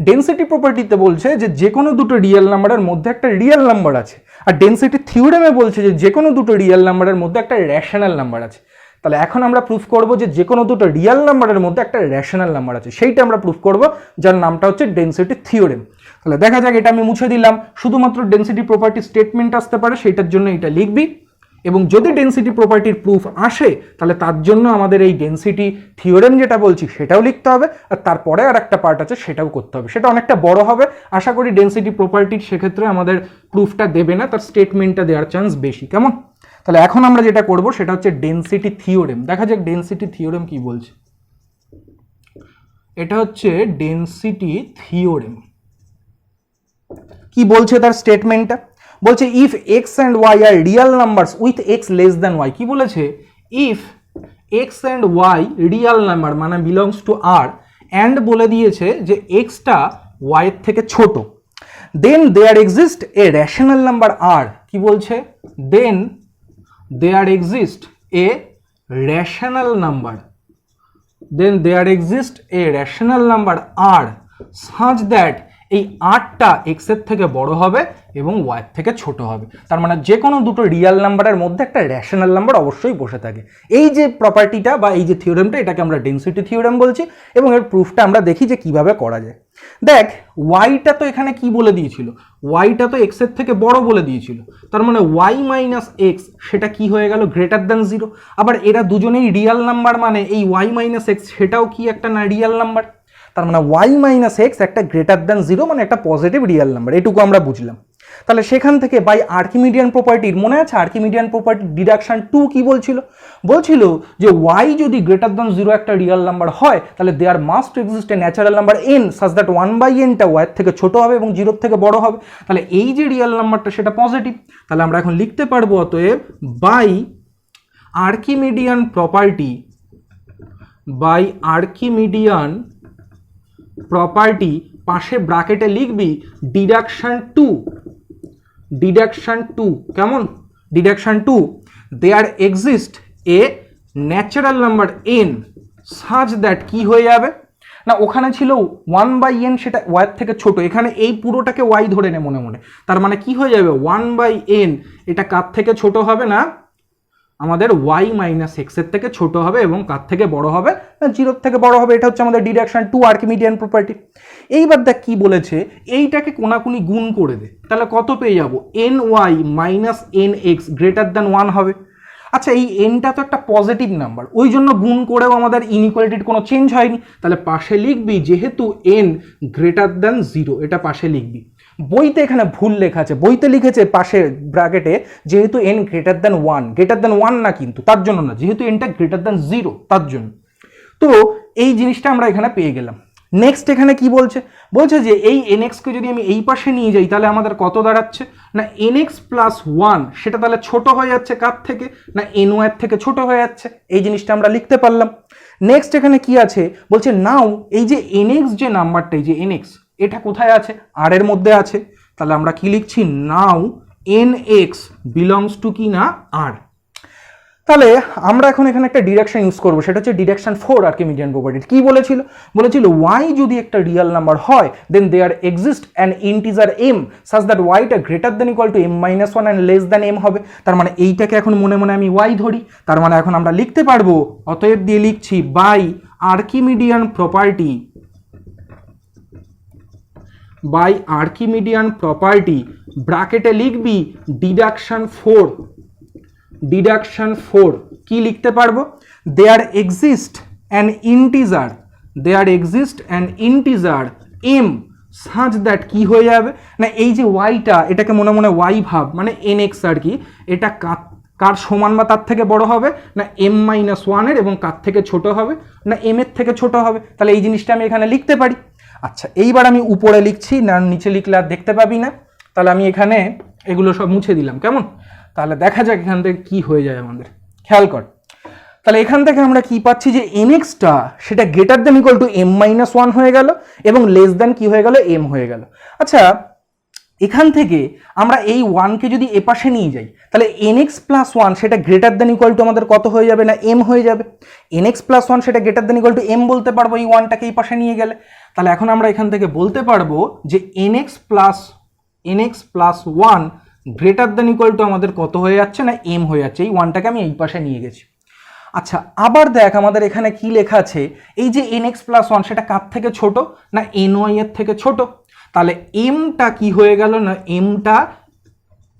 ডেনসিটি প্রপার্টিতে বলছে যে কোনো দুটো রিয়েল নাম্বারের মধ্যে একটা রিয়েল নাম্বার আছে, আর ডেনসিটি থিওরেমে বলছে যে কোনো দুটো রিয়েল নাম্বারের মধ্যে একটা রেশনাল নাম্বার আছে। তাহলে এখন আমরা প্রুফ করব যে কোনো দুটো রিয়েল নাম্বারের মধ্যে একটা রেশনাল নাম্বার আছে, সেইটা আমরা প্রুফ করব, যার নামটা হচ্ছে ডেনসিটি থিওরেম। তাহলে দেখা যাক, এটা আমি মুছে দিলাম, শুধুমাত্র ডেনসিটি প্রপার্টি স্টেটমেন্ট আসতে পারে, সেইটার জন্য এটা লিখবি। এবং যদি ডেনসিটি প্রপার্টির প্রুফ আসে তাহলে তার জন্য আমাদের এই ডেনসিটি থিওরেম যেটা বলছি সেটাও লিখতে হবে, আর তারপরে আর একটা পার্ট আছে সেটাও করতে হবে, সেটা অনেকটা বড় হবে। আশা করি ডেনসিটি প্রপার্টির সেক্ষেত্রে আমাদের প্রুফটা দেবে না, তার স্টেটমেন্টটা দেওয়ার চান্স বেশি। কেমন? তাহলে এখন আমরা যেটা করব সেটা হচ্ছে ডেনসিটি থিওরেম। দেখা যাক ডেনসিটি থিওরেম কি বলছে। এটা হচ্ছে ডেনসিটি থিওরেম, কি বলছে তার স্টেটমেন্টটা। বলছে if x and y are real numbers with x less than y. কি বলেছে? If x and y real number মানে বিলংস টু আর, অ্যান্ড বলে দিয়েছে যে এক্সটা ওয়াই এর থেকে ছোট, then there exist a rational number r. কি বলছে? দেন there exists a rational number r such that এই আরটা এক্স এর থেকে বড় হবে এবং ওয়াই এর থেকে ছোট হবে। তার মানে যে কোনো দুটো রিয়েল নাম্বারের মধ্যে একটা রেশনাল নাম্বার অবশ্যই বসে থাকে। এই যে প্রপার্টিটা বা এই যে থিওরেমটা, এটাকে আমরা ডেনসিটি থিওরেম বলছি, এবং এর প্রুফটা আমরা দেখি যে কিভাবে করা যায়। দেখ ওয়াইটা তো এখানে কি বলে দিয়েছিল, ওয়াইটা তো এক্স এর থেকে বড় বলে দিয়েছিল, তার মানে ওয়াই মাইনাস এক্স সেটা কি হয়ে গেল, গ্রেটার দ্যান 0। আবার এরা দুজনেই রিয়েল নাম্বার, মানে এই ওয়াই মাইনাস এক্স সেটাও কি একটা না রিয়েল নাম্বার, তার মানে ওয়াই মাইনাস এক্স একটা গ্রেটার দ্যান 0 মানে একটা পজিটিভ রিয়েল নাম্বার। এটুকু আমরা বুঝলাম। তাহলে সেখান থেকে বাই আর্কিমিডিয়ান প্রপার্টির, মনে আছে আর্কিমিডিয়ান প্রপার্টির ডিডাকশন 2 কি বলছিল? বলছিল যে ওয়াই যদি গ্রেটার দ্যান 0 একটা রিয়েল নাম্বার হয় তাহলে there must exist a natural number n such that 1/n-টা ওয়াই এর থেকে ছোট হবে এবং 0 থেকে বড় হবে। তাহলে এই যে রিয়েল নাম্বারটা সেটা পজিটিভ। তাহলে আমরা এখন লিখতে পারবো অতএব বাই আর্কিমিডিয়ান প্রপার্টি পাশে ব্র্যাকেটে লিখবি ডিডাকশন 2। কেমন? Deduction 2 there exist a natural number n such that কি হয়ে যাবে না, ওখানে ছিল 1/n সেটা ওয়াই এর থেকে ছোট, এখানে এই পুরোটাকে ওয়াই ধরে নে মনে মনে, তার মানে কি হয়ে যাবে 1/n এটা কার থেকে ছোট হবে না, আমাদের ওয়াই মাইনাস এক্স এর থেকে ছোট হবে, এবং কার থেকে বড় হবে না 0 থেকে বড় হবে। এটা হচ্ছে আমাদের ডিডাকশন 2 আর্কিমিডিয়ান প্রপার্টি। এইবার দেখ কি বলেছে, এইটাকে কোনাকুনি গুণ করে দে, তাহলে কত পেয়ে যাবো, n y minus n x greater than 1 হবে। আচ্ছা এই এনটা তো একটা পজিটিভ নাম্বার, ওই জন্য গুণ করেও আমাদের ইনইকুয়ালিটির কোনো চেঞ্জ হয়নি। তাহলে পাশে লিখবি যেহেতু এন গ্রেটার দ্যান 0, এটা পাশে লিখবি। বইতে এখানে ভুল লেখা আছে, বইতে লিখেছে পাশে ব্র্যাকেটে যেহেতু N greater than 1, greater than 1 না, কিন্তু তার জন্য না, যেহেতু এনটা গ্রেটার দ্যান 0 তার জন্য। তো এই জিনিসটা আমরা এখানে পেয়ে গেলাম। নেক্সট এখানে কি বলছে, বলছে যে এই এনএক্সকে যদি আমি এই পাশে নিয়ে যাই তাহলে আমাদের কত দাঁড়াচ্ছে না, এনএক্স প্লাস 1 সেটা তাহলে ছোট হয়ে যাচ্ছে কার থেকে না, এন ওয়াই এর থেকে ছোট হয়ে যাচ্ছে। এই জিনিসটা আমরা লিখতে পারলাম। নেক্সট এখানে কি আছে, বলছে নাও এই যে এনএক্স যে নাম্বারটা, এই যে এনএক্স এটা কোথায় আছে, আর এর মধ্যে আছে। তাহলে আমরা কি লিখছি, নাও এন এক্স বিলংস টু কি না আর। তাহলে আমরা এখন এখানে একটা ডিরেকশন ইউজ করবো, সেটা হচ্ছে ডিরেকশন 4 আর্কিমিডিয়ান প্রপার্টি। কি বলেছিল y যদি একটা রিয়েল নাম্বার হয় then there exist an integer m such that ওয়াইটা greater than equal to m-1 and less than m হবে। তার মানে এইটাকে এখন মনে মনে আমি y ধরি, তার মানে এখন আমরা লিখতে পারবো, অতএব দিয়ে লিখছি বাই আর্কিমিডিয়ান প্রপার্টি ব্র্যাকেটে লিখবি ডিডাকশন 4 কি লিখতে পারবো, there exist an integer m such that কি হয়ে যাবে না, এই যে ওয়াইটা এটাকে মনে মনে y ভাব, মানে nx আর কি, এটা কার সমান বা তার থেকে বড় হবে না m-1 এর, এবং কার থেকে ছোট হবে না m এর থেকে ছোট হবে। তাহলে এই জিনিসটা আমি এখানে লিখতে পারি। আচ্ছা, এইবার আমি উপরে লিখছি, না নিচে লিখলে আর দেখতে পাবি না, তাহলে আমি এখানে এগুলো সব মুছে দিলাম। কেমন? তাহলে দেখা যাক এখান থেকে কি হয়ে যায় আমাদের, খেয়াল কর। তাহলে এখান থেকে আমরা কি পাচ্ছি যে nx-টা সেটা greater than equal to m-1 হয়ে গেল এবং লেস দেন কি হয়ে গেল, m হয়ে গেল। আচ্ছা, এখান থেকে আমরা এই 1কে যদি এপাশে নিয়ে যাই তাহলে nx+1 সেটা গ্রেটার দেন ইকুয়াল টু আমাদের কত হয়ে যাবে না m হয়ে যাবে। nx+1 সেটা greater than equal two m বলতে পারবো এই 1টাকে এই পাশে নিয়ে গেলে। তাহলে এখন আমরা এখান থেকে বলতে পারবো যে nx+1 greater than equal two আমাদের কত হয়ে যাচ্ছে না m হয়ে যাচ্ছে, এই 1টাকে আমি এই পাশে নিয়ে গেছি। আচ্ছা, আবার দেখ আমাদের এখানে কি লেখা আছে, এই যে nx+1 সেটা কার থেকে ছোট না ny এর থেকে ছোট। তাহলে mটা কি হয়ে গেল না মটা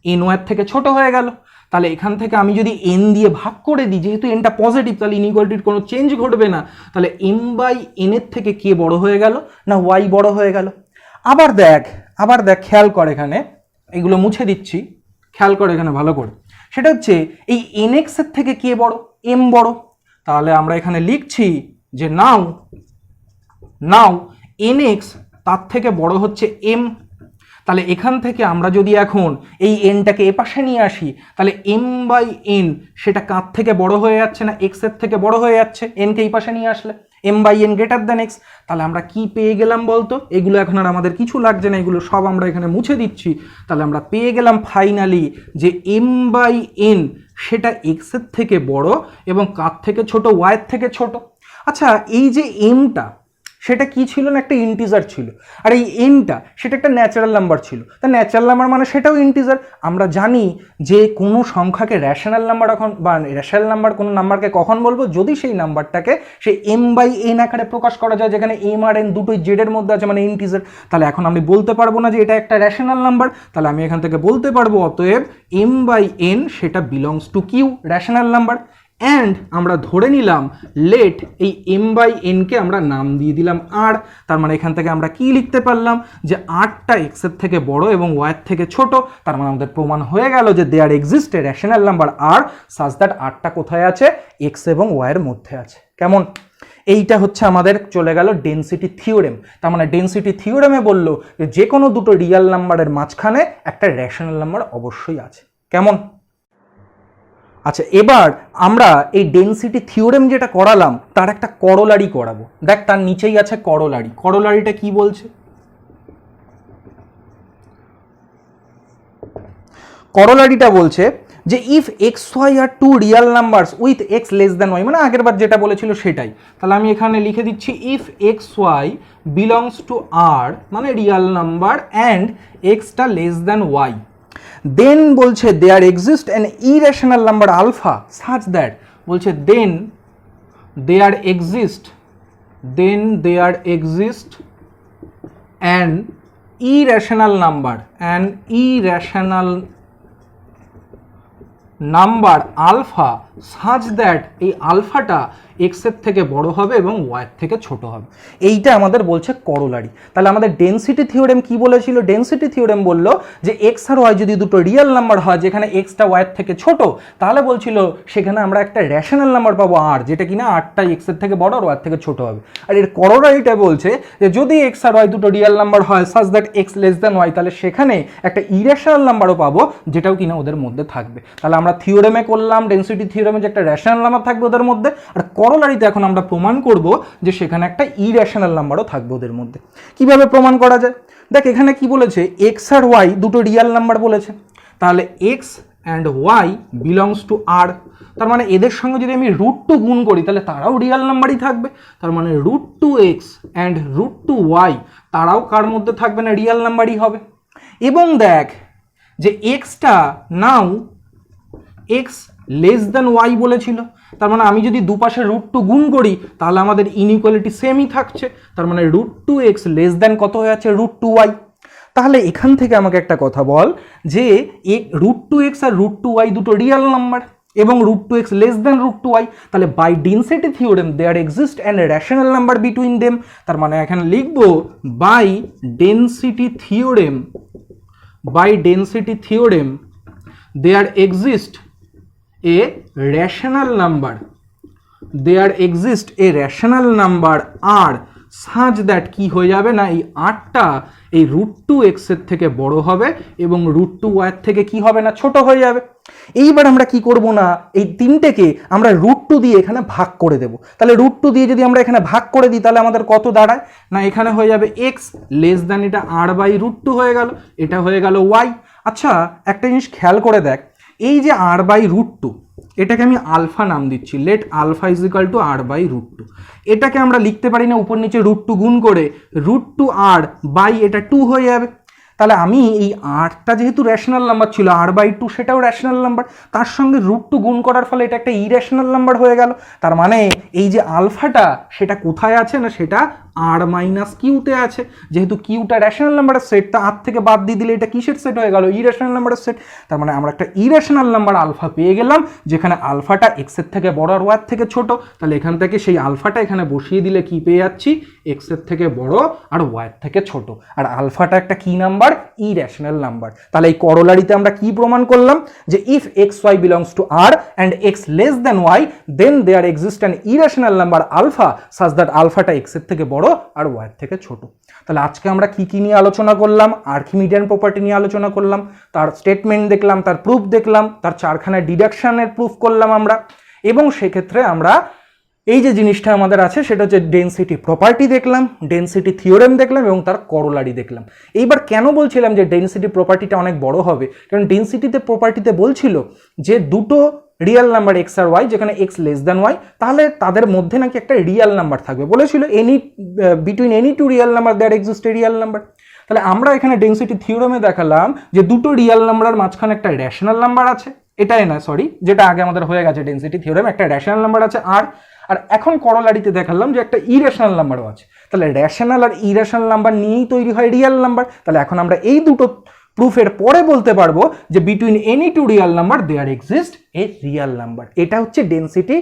ny এর থেকে ছোট হয়ে গেল। তাহলে এখান থেকে আমি যদি n দিয়ে ভাগ করে দিই, যেহেতু nটা পজিটিভ তাহলে ইনইকুয়ালিটির কোনো চেঞ্জ ঘটবে না, তাহলে m/n এর থেকে কে বড় হয়ে গেল না y বড় হয়ে গেল। আবার দেখ খেয়াল কর, এখানে এগুলো মুছে দিচ্ছি, খেয়াল কর এখানে ভালো করে, সেটা হচ্ছে এই nx এর থেকে কে বড়, m বড়। তাহলে আমরা এখানে লিখছি যে নাও nx তার থেকে বড় হচ্ছে m। তাহলে এখান থেকে আমরা যদি এখন এই nটাকে এপাশে নিয়ে আসি তাহলে m/n সেটা কার থেকে বড় হয়ে যাচ্ছে না x এর থেকে বড় হয়ে যাচ্ছে, n কে এই পাশে নিয়ে আসলে m/n গ্রেটার দ্যান x। তাহলে আমরা কি পেয়ে গেলাম বলতো, এগুলো এখন আর আমাদের কিছু লাগছে না, এগুলো সব আমরা এখানে মুছে দিচ্ছি। তাহলে আমরা পেয়ে গেলাম ফাইনালি যে m/n সেটা x এর থেকে বড় এবং কার থেকে ছোট, y এর থেকে ছোট। আচ্ছা, এই যে mটা সেটা কি ছিল না একটা ইন্টিজার ছিল, আর এই nটা সেটা একটা ন্যাচারাল নাম্বার ছিল। তা ন্যাচারাল নাম্বার মানে সেটাও ইন্টিজার। আমরা জানি যে কোনো সংখ্যাকে র্যাশনাল নাম্বার এখন বা র্যাশনাল নাম্বার কোনো নাম্বারকে কখন বলবো, যদি সেই নাম্বারটাকে সেই m/n আকারে প্রকাশ করা যায়, যেখানে m আর n দুটোই z এর মধ্যে আছে, মানে ইন্টিজার। তাহলে এখন আমি বলতে পারবো না যে এটা একটা র্যাশনাল নাম্বার, তাহলে আমি এখান থেকে বলতে পারবো অতএব m/n সেটা belongs to Q, rational number. And আমরা ধরে নিলাম লেট এই m/n কে আমরা নাম দিয়ে দিলাম r। তার মানে এখান থেকে আমরা কি লিখতে পারলাম যে rটা x এর থেকে বড় এবং y এর থেকে ছোট। তার মানে আমাদের প্রমাণ হয়ে গেল যে there exist a rational number r such that rটা কোথায় আছে, x এবং y এর মধ্যে আছে। কেমন? এইটা হচ্ছে আমাদের চলে গেল ডেনসিটি থিওরেম। তার মানে ডেনসিটি থিওরেমে বললো যে কোনো দুটো রিয়েল নাম্বারের মাঝখানে একটা র্যাশনাল নাম্বার অবশ্যই আছে। কেমন? আচ্ছা, এবার আমরা এই ডেনসিটি থিওরেম যেটা করালাম তার একটা করোলারি করাবো। দেখ তার নিচেই আছে করোলারি। করোলারিটা কি বলছে, করোলারিটা বলছে যে if xy are two real numbers with x less than y, মানে আগের বার যেটা বলেছিল সেটাই। তাহলে আমি এখানে লিখে দিচ্ছি if xy belongs to r মানে রিয়েল নাম্বার অ্যান্ড xটা লেস দ্যান y, দেন বলছে there exist an irrational number alpha such that, বলছে then there exist an irrational number alpha such that এই আলফাটা x এর থেকে বড় হবে এবং y এর থেকে ছোট হবে। এইটা আমাদের বলছে করোলারি। তাহলে আমাদের ডেনসিটি থিওরেম কি বলেছিল, ডেনসিটি থিওরেম বলল যে x আর y যদি দুটো রিয়েল নাম্বার হয় যেখানে xটা y এর থেকে ছোট, তাহলে বলছিল সেখানে আমরা একটা র্যাশনাল নাম্বার পাবো r, যেটা কিনা rটা x এর থেকে বড় আর y এর থেকে ছোট হবে। আর এর করোলারিটা বলছে যে যদি x আর y দুটো রিয়েল নাম্বার হয় such that x less than y, তাহলে সেখানে একটা ইরেশনাল নাম্বারও পাবো যেটাও কিনা ওদের মধ্যে থাকবে। তাহলে আমরা থিওরেমে করলাম ডেনসিটি থিওরেমে যে একটা র্যাশনাল নাম্বার থাকবে ওদের মধ্যে, আর করোলারিতে এখন আমরা প্রমাণ করব যে সেখানে একটা ইরেশনাল নাম্বারও থাকবে ওদের মধ্যে। কিভাবে প্রমাণ করা যায়? দেখ এখানে কি বলেছে, x আর y দুটো রিয়েল নাম্বার বলেছে, তাহলে x and y belongs to R, তার মানে এদের সঙ্গে যদি আমি √2 গুণ করি তাহলে তারাও রিয়াল নাম্বারই থাকবে। তার মানে √2x অ্যান্ড √2y তারাও কার মধ্যে থাকবে না, রিয়াল নাম্বারই হবে। এবং দেখ যে এক্সটা নাও এক্স লেস দেন ওয়াই বলেছিল, তার মানে আমি যদি দুপাশে √2 গুণ করি তাহলে আমাদের ইনইকুয়ালিটি সেমই থাকছে। তার মানে √2x লেস দেন কত হয়ে যাচ্ছে, √2y। তাহলে এখান থেকে আমাকে একটা কথা বল যে √2x আর √2y দুটো রিয়াল নাম্বার এবং √2x লেস দেন √2y, তাহলে by density theorem there exist an rational number between them. তার মানে এখানে লিখবো by density theorem, by density theorem there exist a rational number, there exist a rational number r such that কি হয়ে যাবে না, এই আরটা এই √2x এর থেকে বড় হবে এবং √2y এর থেকে কি হবে না, ছোট হয়ে যাবে। এইবার আমরা কি করব না, এই তিনটেকে আমরা √2 দিয়ে এখানে ভাগ করে দেব। তাহলে √2 দিয়ে যদি আমরা এখানে ভাগ করে দিই তাহলে আমাদের কত দাঁড়ায় না, এখানে হয়ে যাবে x লেস দ্যান এটা r/√2 হয়ে গেল, এটা হয়ে গেল y। আচ্ছা একটা জিনিস খেয়াল করে দেখ, এই যে r/√2 এটাকে আমি আলফা নাম দিচ্ছি, let alpha is equal to r/√2। এটাকে আমরা লিখতে পারি না উপর নিচে √2 গুণ করে, √2r বাই এটা 2 হয়ে যাবে। তাহলে আমি এই আরটা যেহেতু রেশনাল নাম্বার ছিল, r/2 সেটাও রেশনাল নাম্বার, তার সঙ্গে √2 গুণ করার ফলে এটা একটা ইরেশনাল নাম্বার হয়ে গেল। তার মানে এই যে আলফাটা সেটা কোথায় আছে না, সেটা r-q-তে আছে। যেহেতু কিউটা রেশনাল নাম্বারের সেট, তা আর থেকে বাদ দিয়ে দিলে এটা কিসের সেট হয়ে গেল, ইরেশনাল নাম্বারের সেট। তার মানে আমরা একটা ইরেশনাল নাম্বার আলফা পেয়ে গেলাম, যেখানে আলফাটা এক্স এর থেকে বড় আর ওয়াই এর থেকে ছোট। তাহলে এখান থেকে সেই আলফাটা এখানে বসিয়ে দিলে কি পেয়ে যাচ্ছি, এক্স এর থেকে বড় আর ওয়াই এর থেকে ছোট। আর আলফাটা একটা কি নাম্বার, ইরেশনাল নাম্বার। তাহলে এই করোলারিতে আমরা কি প্রমাণ করলাম, যে if x y belongs to R and x less than y then there exist an irrational number alpha such that আলফাটা এক্স এর থেকে বড় আর ওয়াই এর থেকে ছোট। তাহলে আজকে আমরা কি কি নিয়ে আলোচনা করলাম, আর্কিমিডিয়ান প্রপার্টি নিয়ে আলোচনা করলাম, তার স্টেটমেন্ট দেখলাম, তার প্রুফ দেখলাম, তার চারখানা ডিডাকশনের প্রুফ করলাম আমরা। এবং সেক্ষেত্রে আমরা এই যে জিনিসটা আমাদের আছে সেটা হচ্ছে ডেনসিটি প্রপার্টি দেখলাম, ডেনসিটি থিওরেম দেখলাম এবং তার করোলারি দেখলাম। এইবার কেন বলছিলাম যে ডেনসিটি প্রপার্টিটা অনেক বড় হবে, কারণ ডেনসিটিতে প্রপার্টিতে বলছিল যে দুটো রিয়াল নাম্বার এক্স আর ওয়াই, যেখানে এক্স লেস দ্যান ওয়াই, তাহলে তাদের মধ্যে নাকি একটা রিয়াল নাম্বার থাকবে বলেছিল, any between any two real number that exist a real number. তাহলে আমরা এখানে ডেনসিটি থিওরেমে দেখালাম যে দুটো রিয়াল নাম্বারের মাঝখানে একটা রেশনাল নাম্বার আছে, এটাই না সরি যেটা আগে আমাদের হয়ে গেছে ডেনসিটি থিওরেম, একটা রেশনাল নাম্বার আছে আর এখন করোলারিতে দেখালাম যে একটা ইরেশনাল নাম্বারও আছে। তাহলে রেশনাল আর ইরেশনাল নাম্বার নিয়েই তৈরি হয় রিয়াল নাম্বার। তাহলে এখন আমরা এই দুটো প্রুফের পরে বলতে পারবো যে between any two real number there exist a real number. এটা হচ্ছে ডেনসিটি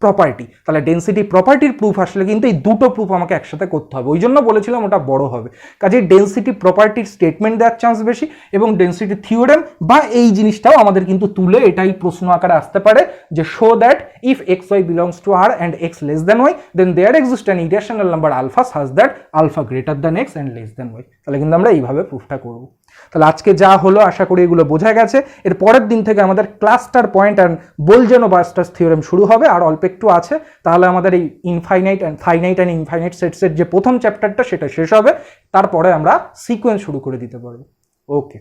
প্রপার্টি। তাহলে ডেনসিটি প্রপার্টির প্রুফ আসলে কিন্তু এই দুটো প্রুফ আমাকে একসাথে করতে হবে, ওই জন্য বলেছিলাম ওটা বড় হবে। কাজে ডেনসিটি প্রপার্টির স্টেটমেন্ট দেওয়ার চান্স বেশি এবং ডেনসিটি থিওরেম বা এই জিনিসটাও আমাদের কিন্তু তুলে এটাই প্রশ্ন আকারে আসতে পারে যে show that if x y belongs to R and x less than y then there exist an irrational number alpha such that alpha greater than x and less than y. তাহলে কিন্তু আমরা এইভাবে প্রুফটা করব। তাহলে আজকে যা হলো আশা করি এগুলো বোঝা গেছে। এর পরের দিন থেকে আমাদের cluster point and Bolzano Weierstrass theorem শুরু হবে, আর অল্প একটু আছে, তাহলে আমাদের এই infinite and finite and infinite সেটসের যে প্রথম চ্যাপ্টারটা সেটা শেষ হবে, তারপরে আমরা সিকোয়েন্স শুরু করে দিতে পারবো। ওকে।